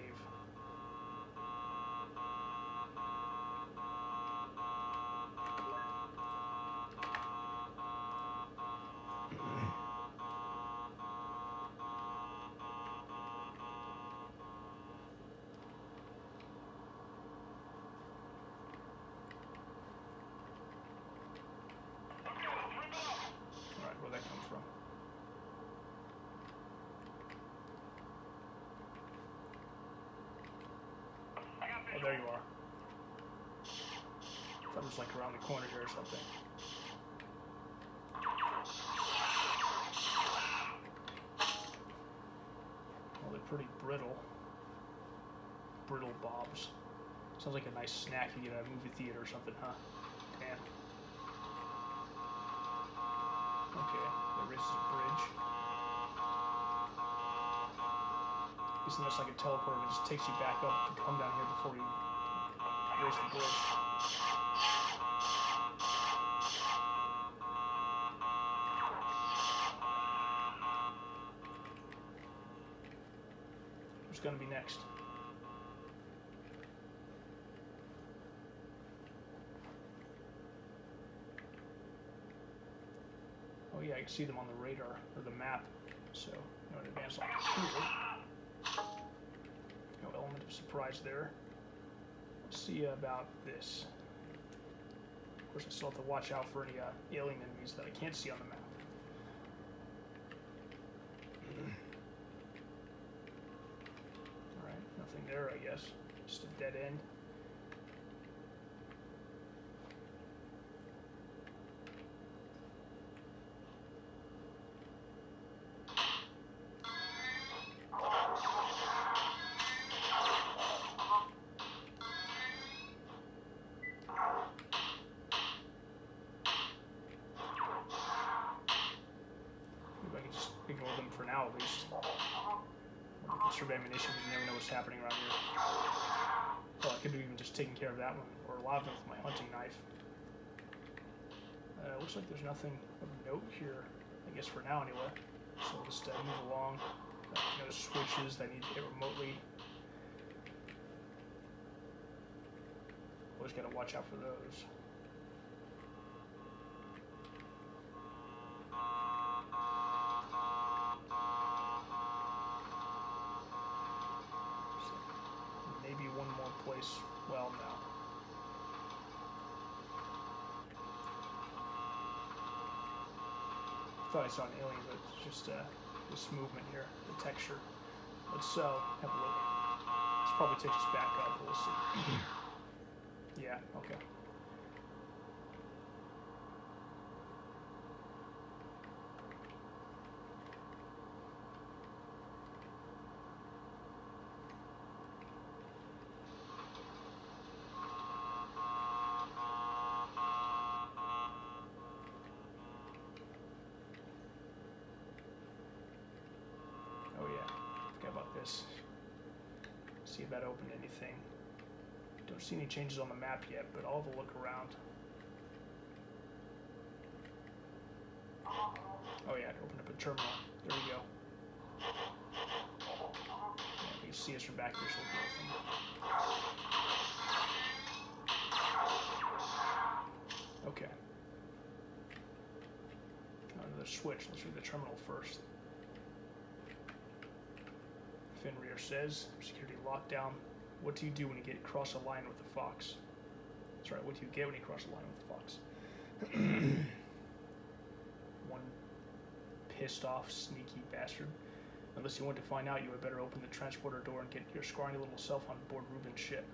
Where'd that come from? Oh, there you are. I thought it was like around the corner here or something. Well, they're pretty brittle. Brittle bobs. Sounds like a nice snack you get at a movie theater or something, huh? Damn. Okay, that raises a bridge. Isn't this like a teleport? It just takes you back up to come down here before you race the bridge. Who's gonna be next? Oh yeah, I can see them on the radar or the map. So, no advance on here. No element of surprise there. Let's see about this. Of course, I still have to watch out for any alien enemies that I can't see on the map. Alright, nothing there, I guess. Just a dead end. Ignore them for now, at least. When I conserve ammunition, you never know what's happening around here. Well, I could have even just taken care of that one, or a lot of them with my hunting knife. Looks like there's nothing of note here, I guess for now anyway. So just move along. No switches that I need to hit remotely. Always gotta watch out for those. Maybe one more place. Well, no. I thought I saw an alien, but it's just this movement here, the texture. Let's have a look. This probably takes us back up. We'll see. Yeah. Okay. See if that opened anything. Don't see any changes on the map yet, but I'll have a look around. Oh yeah, it opened up a terminal. There we go. Yeah, you can see us from back here, so we'll go with them. Okay. Another switch. Let's read the terminal first. Courier says, security lockdown. What do you do when you get cross a line with the fox? That's right, what do you get when you cross a line with the fox? One pissed off, sneaky bastard. Unless you want to find out, you had better open the transporter door and get your scrawny little self on board Ruben's ship.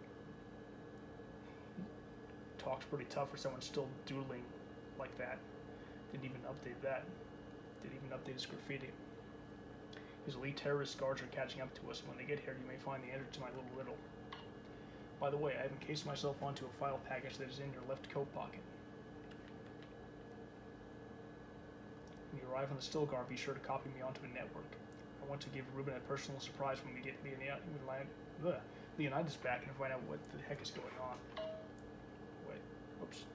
Talk's pretty tough for someone still doodling like that. Didn't even update that. Didn't even update his graffiti. His elite terrorist guards are catching up to us. When they get here, you may find the answer to my little riddle. By the way, I have encased myself onto a file package that is in your left coat pocket. When you arrive on the Stilgar, be sure to copy me onto a network. I want to give Ruben a personal surprise when we get Leonidas back and find out what the heck is going on. Wait, whoops.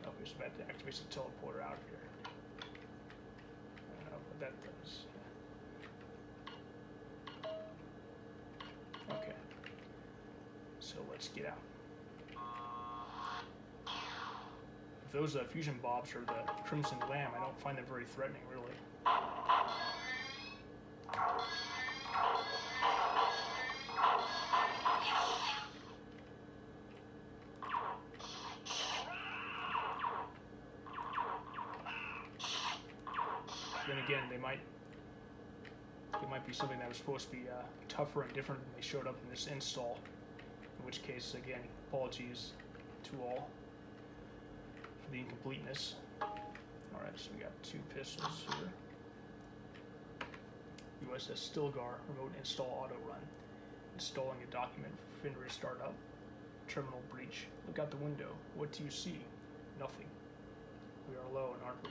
Oh, we're just about to activate the teleporter out here. That does. Okay. So let's get out. If those fusion bobs are the Crimson Lamb, I don't find them very threatening, really. Then again, they might be something that was supposed to be tougher and different than they showed up in this install. In which case, again, apologies to all for the incompleteness. Alright, so we got 2 pistols here. USS Stilgar, remote install auto run. Installing a document for Fenrir startup. Terminal breach. Look out the window. What do you see? Nothing. We are alone, aren't we?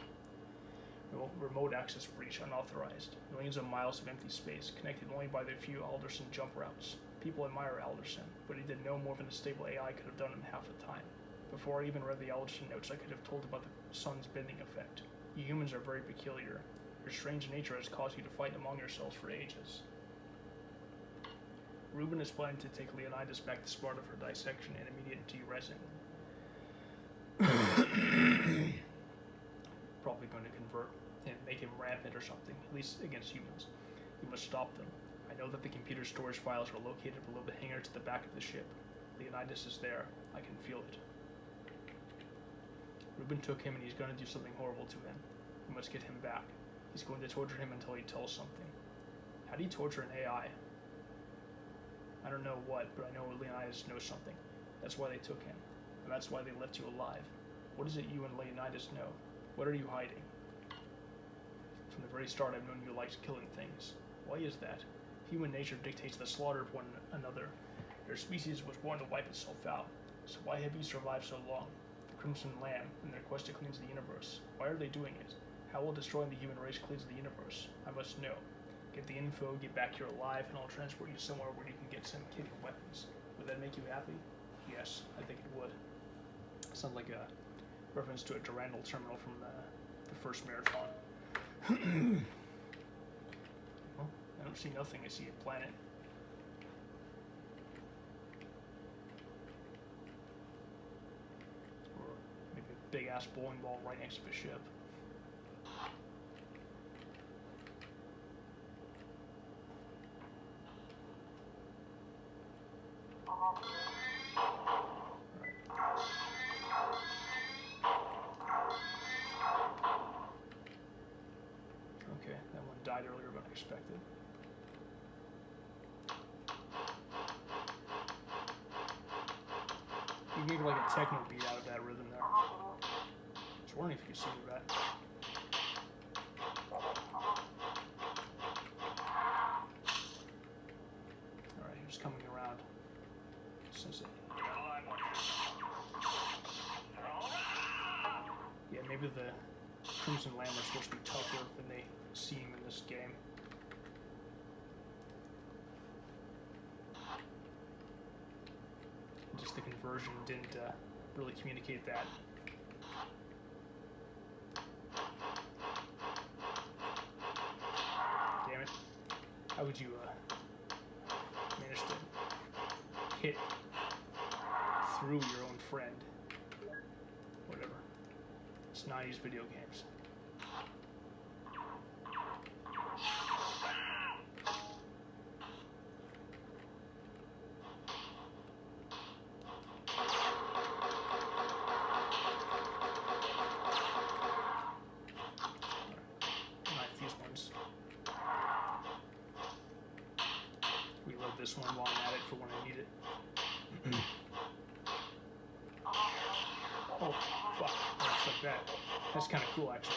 Remote access breach unauthorized. Millions of miles of empty space, connected only by the few Alderson jump routes. People admire Alderson, but he did no more than a stable AI could have done in half the time. Before I even read the Alderson notes, I could have told about the sun's bending effect. You humans are very peculiar. Your strange nature has caused you to fight among yourselves for ages. Reuben is planning to take Leonidas back to Sparta for dissection and immediate deresin. Probably going to convert and make him rampant or something, at least against humans. You must stop them. I know that the computer storage files are located below the hangar to the back of the ship. Leonidas is there. I can feel it. Reuben took him and he's going to do something horrible to him. We must get him back. He's going to torture him until he tells something. How do you torture an AI? I don't know what, but I know Leonidas knows something. That's why they took him, and that's why they left you alive. What is it you and Leonidas know? What are you hiding? From the very start, I've known you liked killing things. Why is that? Human nature dictates the slaughter of one another. Your species was born to wipe itself out. So why have you survived so long? The Crimson Lamb, in their quest to cleanse the universe. Why are they doing it? How will destroying the human race cleanse the universe? I must know. Get the info, get back here alive, and I'll transport you somewhere where you can get some killer weapons. Would that make you happy? Yes, I think it would. Sounds like a reference to a Durandal terminal from the first marathon. Well, I don't see nothing, I see a planet. Or maybe a big ass bowling ball right next to the ship. Okay, that one died earlier than I expected. You make like a techno beat out of that rhythm there. I was wondering if you could see that. Alright, he's coming around. Since it. Yeah, maybe the Crimson Lamb are supposed to be tougher than they seem in this game. Just the conversion didn't really communicate that. Damn it. How would you manage to hit through your own friend? Whatever. It's 90s video games. This one while I'm at it for when I need it. Oh, fuck. Just like that. That's kind of cool, actually.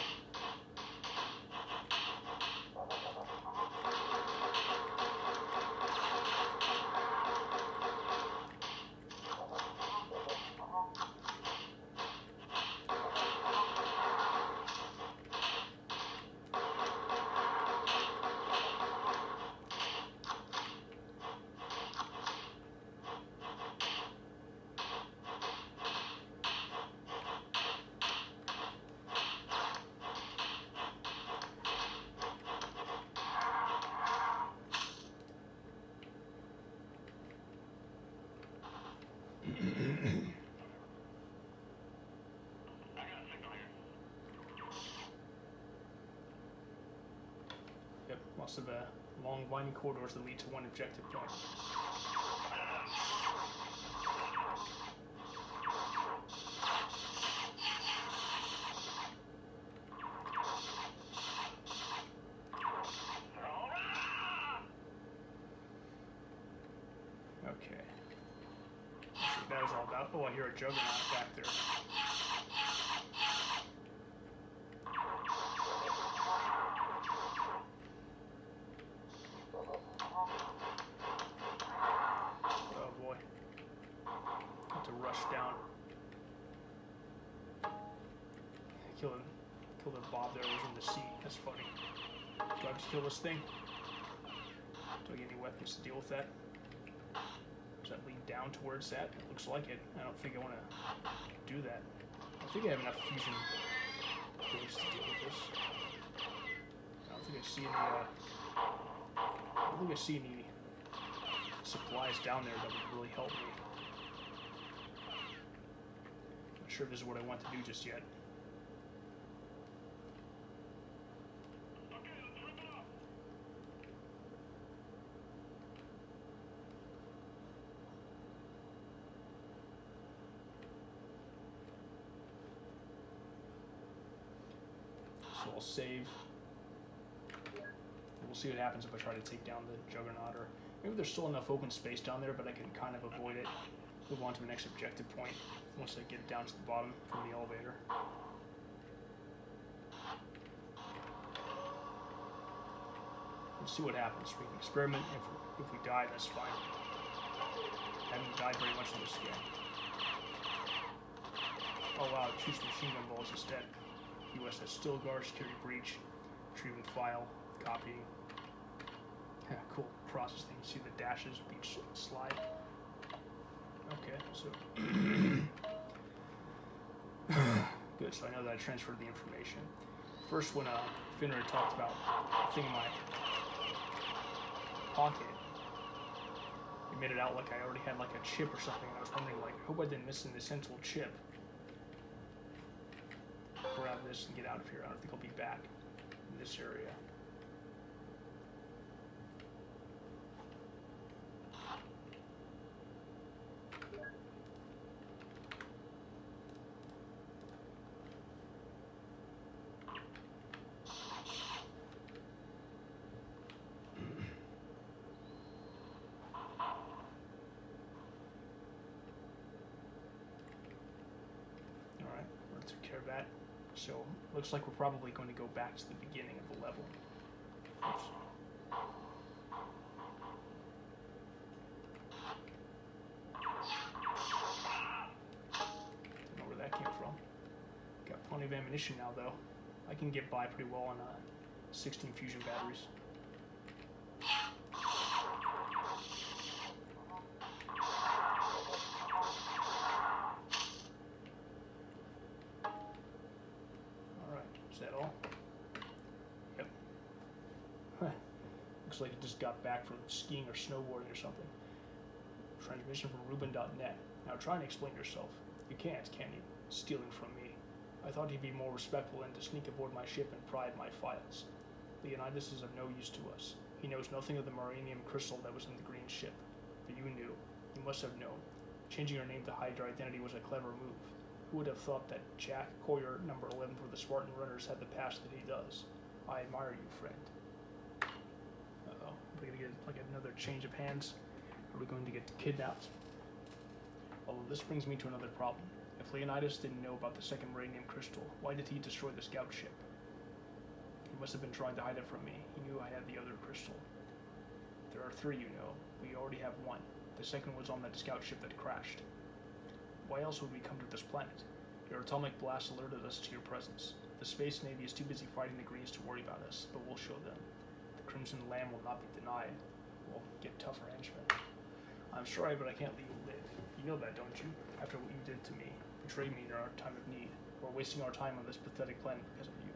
Yep, lots of long winding corridors that lead to one objective point. Okay. That's what that was all about. Oh, I hear a juggernaut back there. Oh boy. Have to rush down. Kill killed a Bob there was in the sea. That's funny. Do I have to kill this thing? Do I get any weapons to deal with that? Does that lead down to where it's at? It looks like it. I don't think I want to do that. I think I have enough fusion waves to deal with this. I don't think I see any. I don't think I see any supplies down there that would really help me. Not sure if this is what I want to do just yet. So I'll save. We'll see what happens if I try to take down the Juggernaut, or maybe there's still enough open space down there, but I can kind of avoid it. Move on to the next objective point once I get down to the bottom from the elevator. We'll see what happens. We can experiment. If we die, that's fine. I haven't died very much in this game. Oh wow, it shoots machine gun balls instead. USS Stilgar, security breach, retrieving file, copying. Yeah, cool process thing. You see the dashes with each slide. Okay, so good. So I know that I transferred the information. First, when Finner talked about the thing in my pocket, he made it out like I already had like a chip or something. And I was wondering, like, I hope I didn't miss an essential chip. Grab this and get out of here. I don't think I'll be back in this area. Alright, we took care of that. So, looks like we're probably going to go back to the beginning of the level. Oops. Don't know where that came from. Got plenty of ammunition now, though. I can get by pretty well on 16 fusion batteries. Is that all? Yep. Looks like it just got back from skiing or snowboarding or something. Transmission from Ruben.net. Now try and explain yourself. You can't, can you? Stealing from me. I thought he'd be more respectful than to sneak aboard my ship and pry at my files. Leonidas is of no use to us. He knows nothing of the Maranium crystal that was in the green ship. But you knew. You must have known. Changing your name to hide your identity was a clever move. Who would have thought that Jack Courier, number 11 for the Spartan Runners, had the past that he does? I admire you, friend. Uh-oh. Are we going to get like another change of hands? Are we going to get kidnapped? Although this brings me to another problem. If Leonidas didn't know about the second Maranium crystal, why did he destroy the scout ship? He must have been trying to hide it from me. He knew I had the other crystal. There are three, you know. We already have one. The second was on that scout ship that crashed. Why else would we come to this planet? Your atomic blast alerted us to your presence. The Space Navy is too busy fighting the Greens to worry about us, but we'll show them. The Crimson Lamb will not be denied. We'll get tougher henchmen. I'm sorry, but I can't leave you live. You know that, don't you? After what you did to me, betrayed me in our time of need. We're wasting our time on this pathetic planet because of you.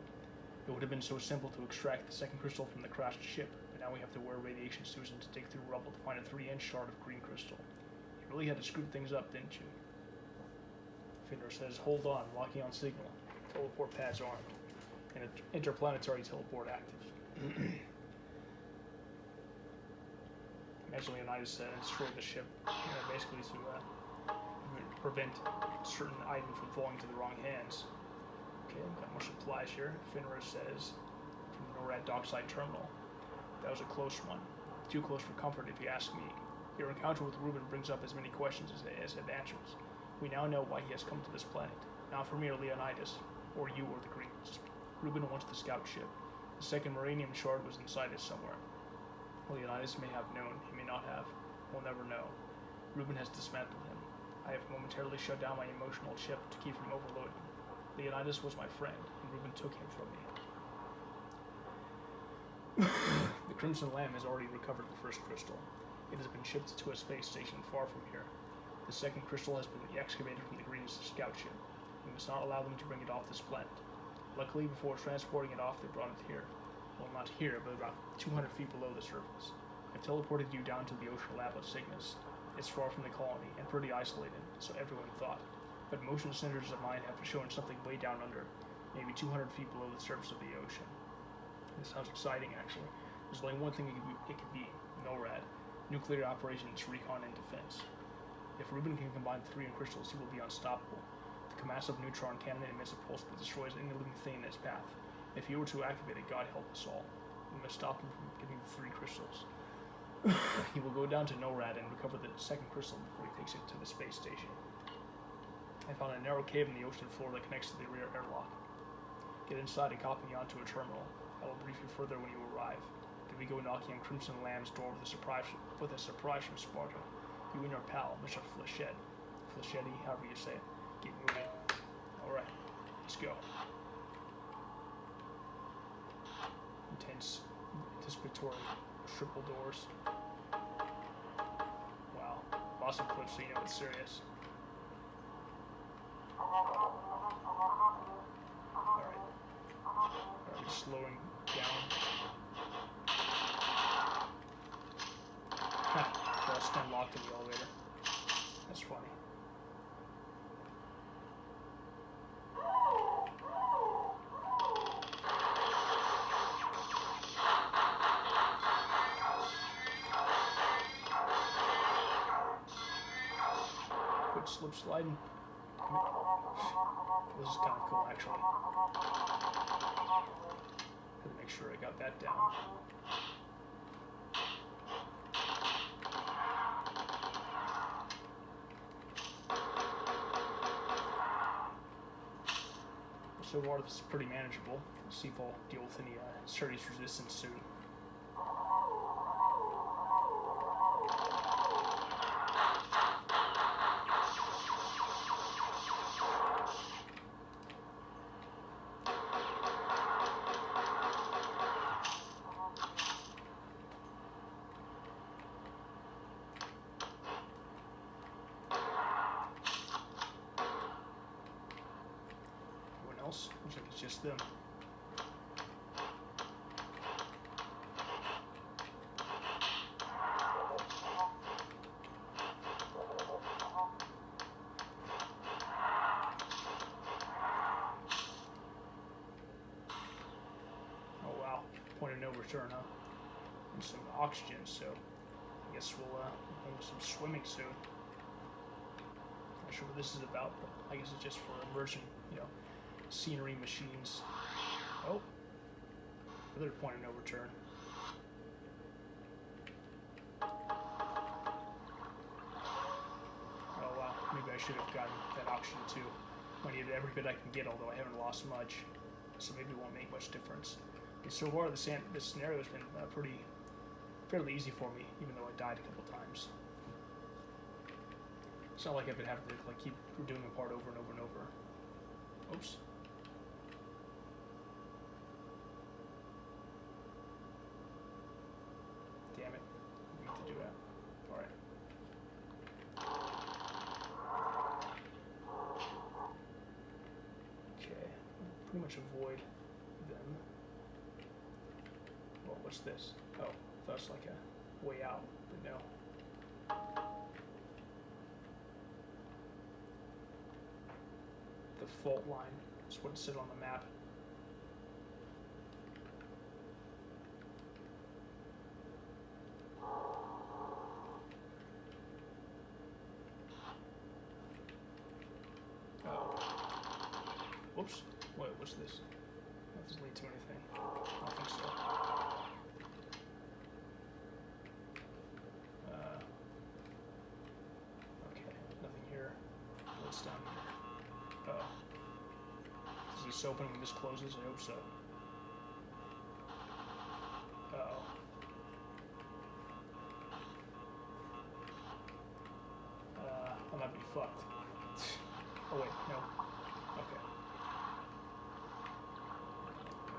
It would have been so simple to extract the second crystal from the crashed ship, but now we have to wear radiation suits and to dig through rubble to find a 3-inch shard of green crystal. You really had to screw things up, didn't you? Finner says, hold on, locking on signal. Teleport pads armed. And interplanetary teleport active. Imagine Leonidas destroyed the ship, basically to prevent certain items from falling to the wrong hands. Okay, got more supplies here. Finner says, from the NORAD dockside terminal. That was a close one. Too close for comfort if you ask me. Your encounter with Ruben brings up as many questions as it answers. We now know why he has come to this planet. Not for me or Leonidas, or you or the Greens. Ruben wants the scout ship. The second Maranium shard was inside it somewhere. Leonidas may have known, he may not have. We'll never know. Ruben has dismantled him. I have momentarily shut down my emotional chip to keep from overloading. Leonidas was my friend, and Reuben took him from me. The Crimson Lamb has already recovered the first crystal. It has been shipped to a space station far from here. The second crystal has been excavated from the Green's scout ship. We must not allow them to bring it off this planet. Luckily, before transporting it off, they brought it here. Well, not here, but about 200 feet below the surface. I've teleported you down to the ocean lab of Cygnus. It's far from the colony and pretty isolated, so everyone thought. But motion sensors of mine have shown something way down under, maybe 200 feet below the surface of the ocean. This sounds exciting, actually. There's only one thing it could be, NORAD. Nuclear Operations, Recon, and Defense. If Reuben can combine the 3 crystals, he will be unstoppable. The massive neutron cannon emits a pulse that destroys any living thing in its path. If he were to activate it, God help us all. We must stop him from getting the 3 crystals. He will go down to NORAD and recover the second crystal before he takes it to the space station. I found a narrow cave in the ocean floor that connects to the rear airlock. Get inside and copy me onto a terminal. I will brief you further when you arrive. Then we go knocking on Crimson Lamb's door with a surprise from Sparta. You and your pal, Mr. Flechetti, however you say it. Get moving. Alright, let's go. Anticipatory triple doors. Wow. Lots of clips so you know it's serious. Alright, slowing down. Just unlocked in the elevator. That's funny. Quit slip sliding. This is kind of cool, actually. Gotta make sure I got that down. So far, this is pretty manageable. Let's see if I'll deal with any serious resistance soon. Looks like it's just them. Oh wow, point of no return, huh? And some oxygen, so I guess we'll do some swimming soon. Not sure what this is about, but I guess it's just for immersion, scenery, machines. Oh, another point of no return. Oh wow, maybe I should have gotten that oxygen too. I need every bit I can get, although I haven't lost much, so maybe it won't make much difference. Okay, so far this scenario has been fairly easy for me, even though I died a couple times. It's not like I've been having to keep doing a part over and over and over. Oops. Damn it. I need to do that. Alright. Okay. Pretty much avoid them. Well, what's this? Oh, I thought it was like a way out, but no. The fault line is what it said on the map. Whoops. Wait, what's this? That doesn't lead to anything. I don't think so. Okay, nothing here. What's down here? Oh. Is this open when this closes? I hope so. Uh-oh. I might be fucked. Oh wait, no. Okay.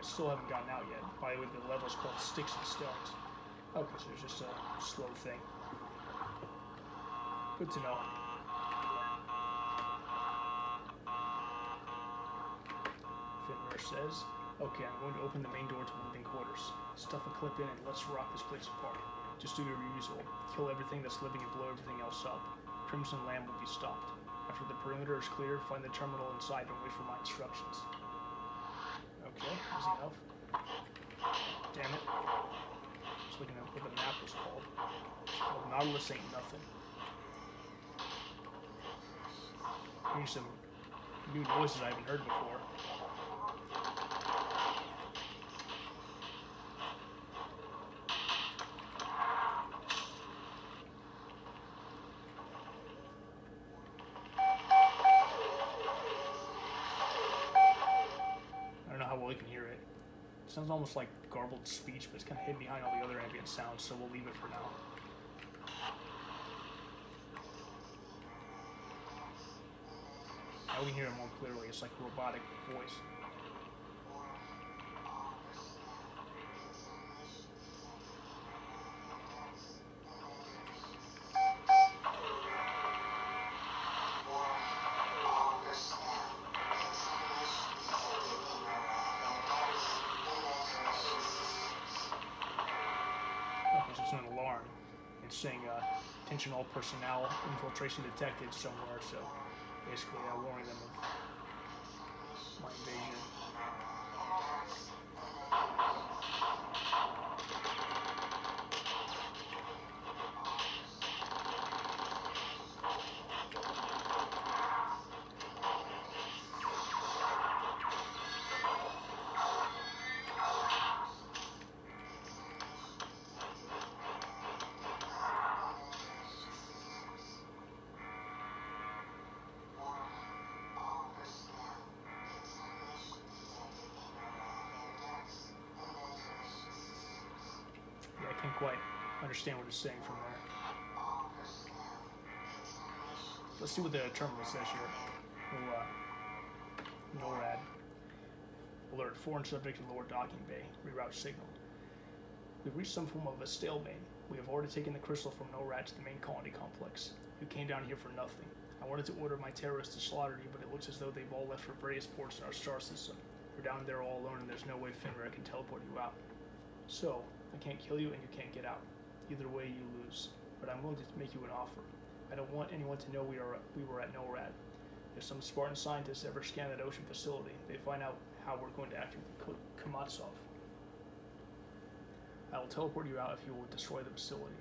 I still haven't gotten out yet. By the way, the level's called Sticks and Stones. Okay, so it's just a slow thing. Good to know. Finware says, okay, I'm going to open the main door to the living quarters. Stuff a clip in and let's rock this place apart. Just do your usual. Kill everything that's living and blow everything else up. Crimson Lamb will be stopped. After the perimeter is clear, find the terminal inside and wait for my instructions. Okay, easy enough. Damn it. Just looking at what the map was called. Well, Nautilus ain't nothing. Hearing some new noises I haven't heard before. I don't know how well you can hear it. It sounds almost like garbled speech, but it's kind of hidden behind all the other ambient sounds, so we'll leave it for now. Now we can hear it more clearly. It's like a robotic voice. Okay, so it's an alarm. It's saying, attention all personnel, infiltration detected somewhere, so basically warning them of my invasion. I can't quite understand what it's saying from there. Let's see what the terminal says here. NORAD. Alert, foreign subject in lower docking bay. Reroute signal. We've reached some form of a stalemate. We have already taken the crystal from NORAD to the main colony complex. You came down here for nothing. I wanted to order my terrorists to slaughter you, but it looks as though they've all left for various ports in our star system. You're down there all alone and there's no way Finware can teleport you out. So, I can't kill you and you can't get out. Either way, you lose. But I'm willing to make you an offer. I don't want anyone to know we were at NORAD. If some Spartan scientists ever scan that ocean facility, they find out how we're going to act with Kamatsov. I will teleport you out if you will destroy the facility.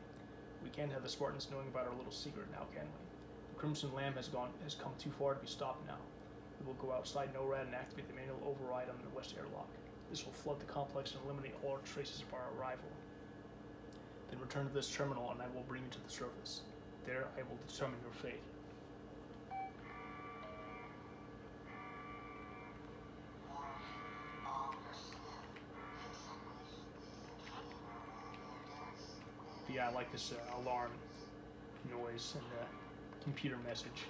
We can't have the Spartans knowing about our little secret now, can we? The Crimson Lamb has come too far to be stopped now. We will go outside NORAD and activate the manual override on the west airlock. This will flood the complex and eliminate all traces of our arrival. Then return to this terminal and I will bring you to the surface. There I will determine your fate. But yeah, I like this alarm noise and the computer message.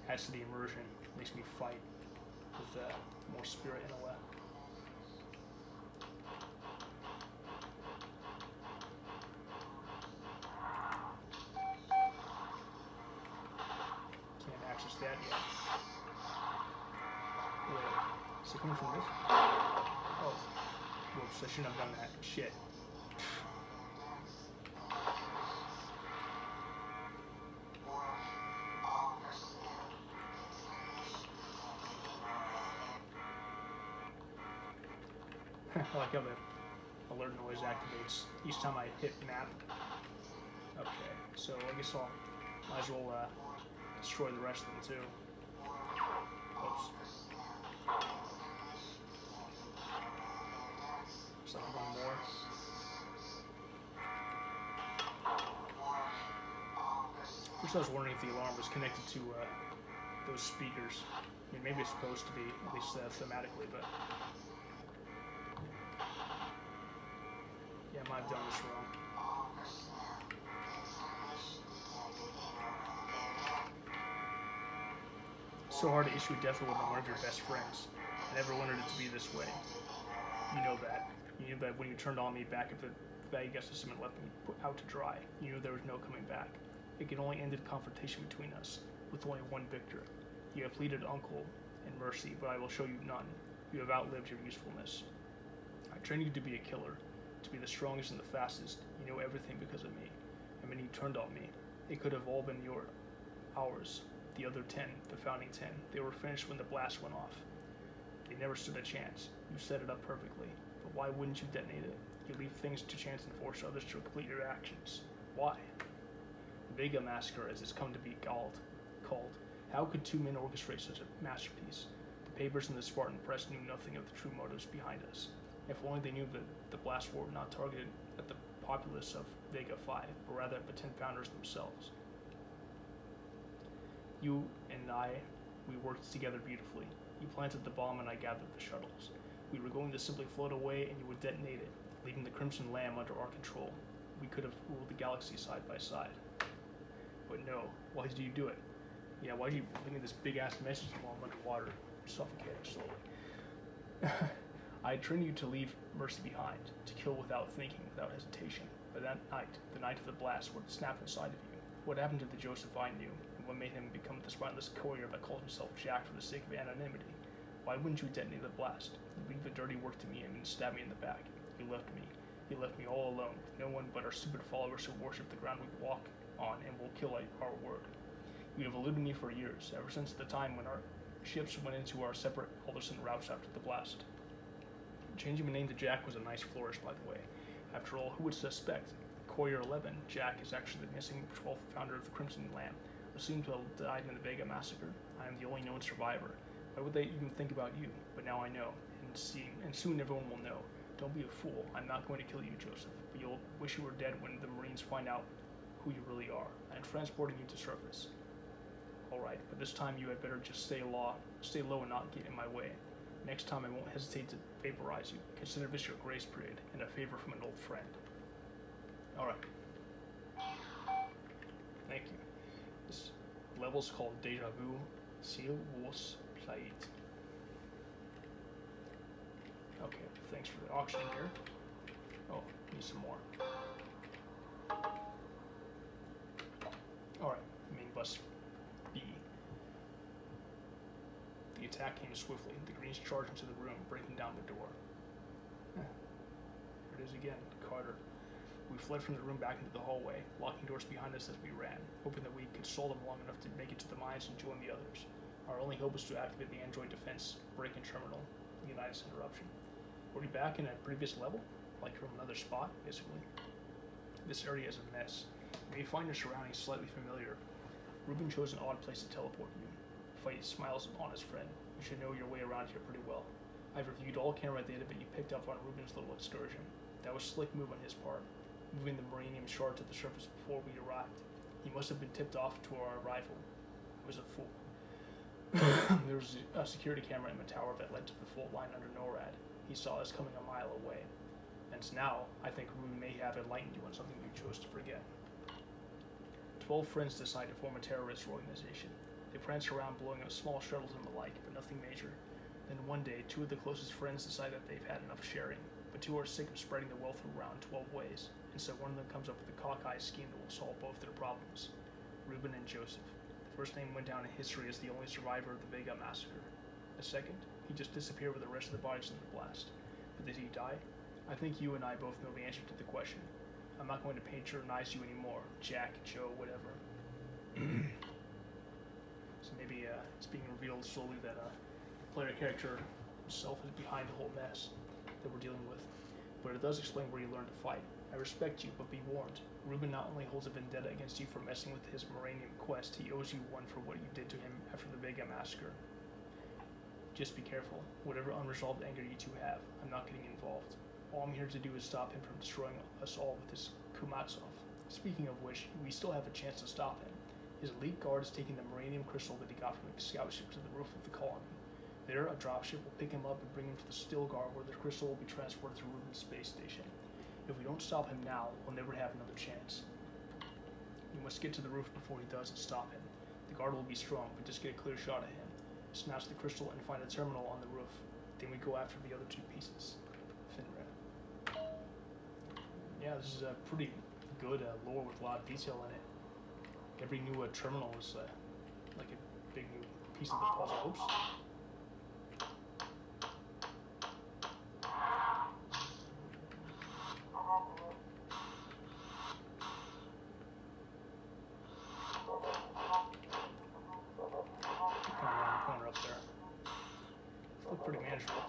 Adds to the immersion, makes me fight with more spirit and intellect. That yet. Wait, is it coming from this? Oh, whoops, I shouldn't have done that. Shit. I like how the alert noise activates each time I hit map. Okay, so I guess might as well destroy the rest of them too. Oops. Looks like one more. First I was wondering if the alarm was connected to those speakers. I mean, maybe it's supposed to be, at least thematically, but... yeah, I might have done this wrong. So hard to issue a death order on one of your best friends. I never wanted it to be this way. You know that. You knew that when you turned on me back at the Vega system and left me put out to dry. You knew there was no coming back. It could only end in confrontation between us, with only one victor. You have pleaded uncle and mercy, but I will show you none. You have outlived your usefulness. I trained you to be a killer, to be the strongest and the fastest. You know everything because of me. And when you turned on me, it could have all been ours. The other 10, the founding 10, they were finished when the blast went off. They never stood a chance. You set it up perfectly. But why wouldn't you detonate it? You leave things to chance and force others to complete your actions. Why? The Vega Massacre, as it's come to be called. How could two men orchestrate such a masterpiece? The papers in the Spartan press knew nothing of the true motives behind us. If only they knew that the blast were not targeted at the populace of Vega 5, but rather at the 10 founders themselves. You and I, we worked together beautifully. You planted the bomb and I gathered the shuttles. We were going to simply float away and you would detonate it, leaving the Crimson Lamb under our control. We could have ruled the galaxy side by side. But no, why did you do it? Yeah, why did you bring me this big-ass message while I'm underwater, suffocating slowly? I trained you to leave mercy behind, to kill without thinking, without hesitation. But that night, the night of the blast, what snapped inside of you? What happened to the Joseph I knew, and what made him become the spineless courier that called himself Jack for the sake of anonymity? Why wouldn't you detonate the blast? You leave the dirty work to me and then stab me in the back. You left me. You left me all alone, with no one but our stupid followers who worship the ground we walk on and will kill our word. You have eluded me for years, ever since the time when our ships went into our separate Alderson routes after the blast. Changing my name to Jack was a nice flourish, by the way. After all, who would suspect? Courier 11, Jack is actually the missing 12th founder of the Crimson Lamb, assumed to have died in the Vega Massacre. I am the only known survivor. Why would they even think about you? But now I know, and soon everyone will know. Don't be a fool. I'm not going to kill you, Joseph, but you'll wish you were dead when the Marines find out who you really are. I'm transporting you to surface. Alright, but this time you had better just stay low and not get in my way. Next time I won't hesitate to vaporize you. Consider this your grace period and a favor from an old friend. Alright. Thank you. This level's called Deja Vu. Seal was played. Okay, thanks for the auction here. Oh, need some more. Alright, main bus B. The attack came swiftly. The Greens charged into the room, breaking down the door. There it is again, Carter. We fled from the room back into the hallway, locking doors behind us as we ran, hoping that we could stall them long enough to make it to the mines and join the others. Our only hope was to activate the android defense break-in terminal, the United interruption. Were we back in a previous level? Like from another spot, basically? This area is a mess. You may find your surroundings slightly familiar. Ruben chose an odd place to teleport you. Fight smiles upon his friend. You should know your way around here pretty well. I've reviewed all camera data that you picked up on Ruben's little excursion. That was a slick move on his part, moving the Marinium shard to the surface before we arrived. He must have been tipped off to our arrival. He was a fool. There was a security camera in the tower that led to the fault line under NORAD. He saw us coming a mile away. And now, I think Ruben may have enlightened you on something you chose to forget. 12 friends decided to form a terrorist organization. They pranced around blowing up small shuttles and the like, but nothing major. Then one day, 2 of the closest friends decide that they've had enough sharing, but 2 are sick of spreading the wealth around 12 ways, and so one of them comes up with a cockeyed scheme that will solve both their problems. Ruben and Joseph. The first name went down in history as the only survivor of the Vega Massacre. The second, he just disappeared with the rest of the bodies in the blast. But did he die? I think you and I both know the answer to the question. I'm not going to patronize you anymore, Jack, Joe, whatever. So maybe it's being revealed slowly that the player character himself is behind the whole mess that we're dealing with. But it does explain where you learn to fight. I respect you, but be warned. Ruben not only holds a vendetta against you for messing with his Maranium quest, he owes you one for what you did to him after the Vega Massacre. Just be careful. Whatever unresolved anger you two have, I'm not getting involved. All I'm here to do is stop him from destroying us all with his Kumatsov. Speaking of which, we still have a chance to stop him. His elite guard is taking the Maranium crystal that he got from the scout ship to the roof of the colony. There, a dropship will pick him up and bring him to the Stilgar, where the crystal will be transported to Ruben's space station. If we don't stop him now, we'll never have another chance. We must get to the roof before he does and stop him. The guard will be strong, but just get a clear shot at him. Snatch the crystal and find a terminal on the roof. Then we go after the other 2 pieces. Yeah, this is a pretty good lore with a lot of detail in it. Every new terminal is like a big new piece of the puzzle. Oops. Kind of around the corner up there. Look pretty manageable.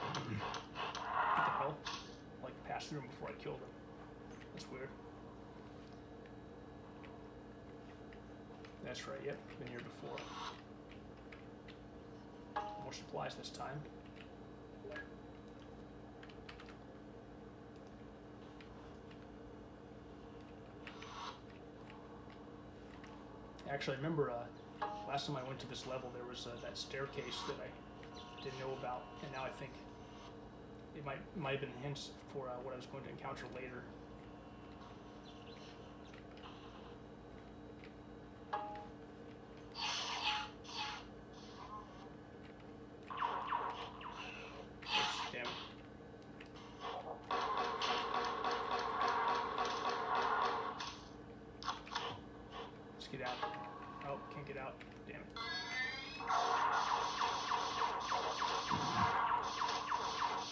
What the hell? Like passed through him before I killed him. That's weird. That's right, yep, been here before. More supplies this time. Actually, I remember last time I went to this level, there was that staircase that I didn't know about, and now I think it might have been hints for what I was going to encounter later. Oops, damn it. Let's get out. Oh, can't get out. Damn it.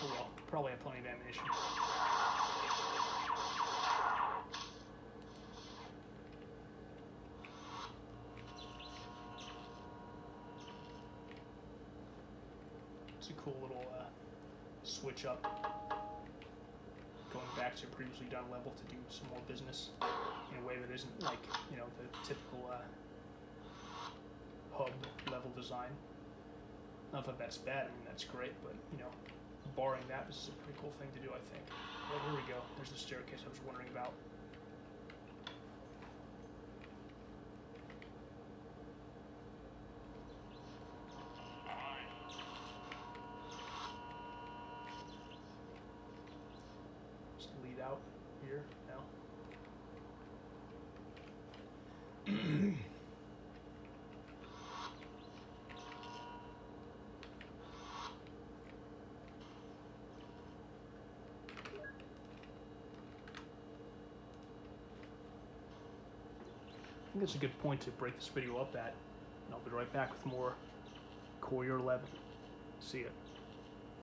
Oh well, probably have plenty of ammunition. It's a cool little switch up. Going back to a previously done level to do some more business in a way that isn't like, you know, the typical hub level design. Not that that's bad, I mean that's great, but you know, barring that, this is a pretty cool thing to do, I think. Well, here we go. There's the staircase I was wondering about. Just lead out here now. I think that's a good point to break this video up at, and I'll be right back with more Courier 11. See ya.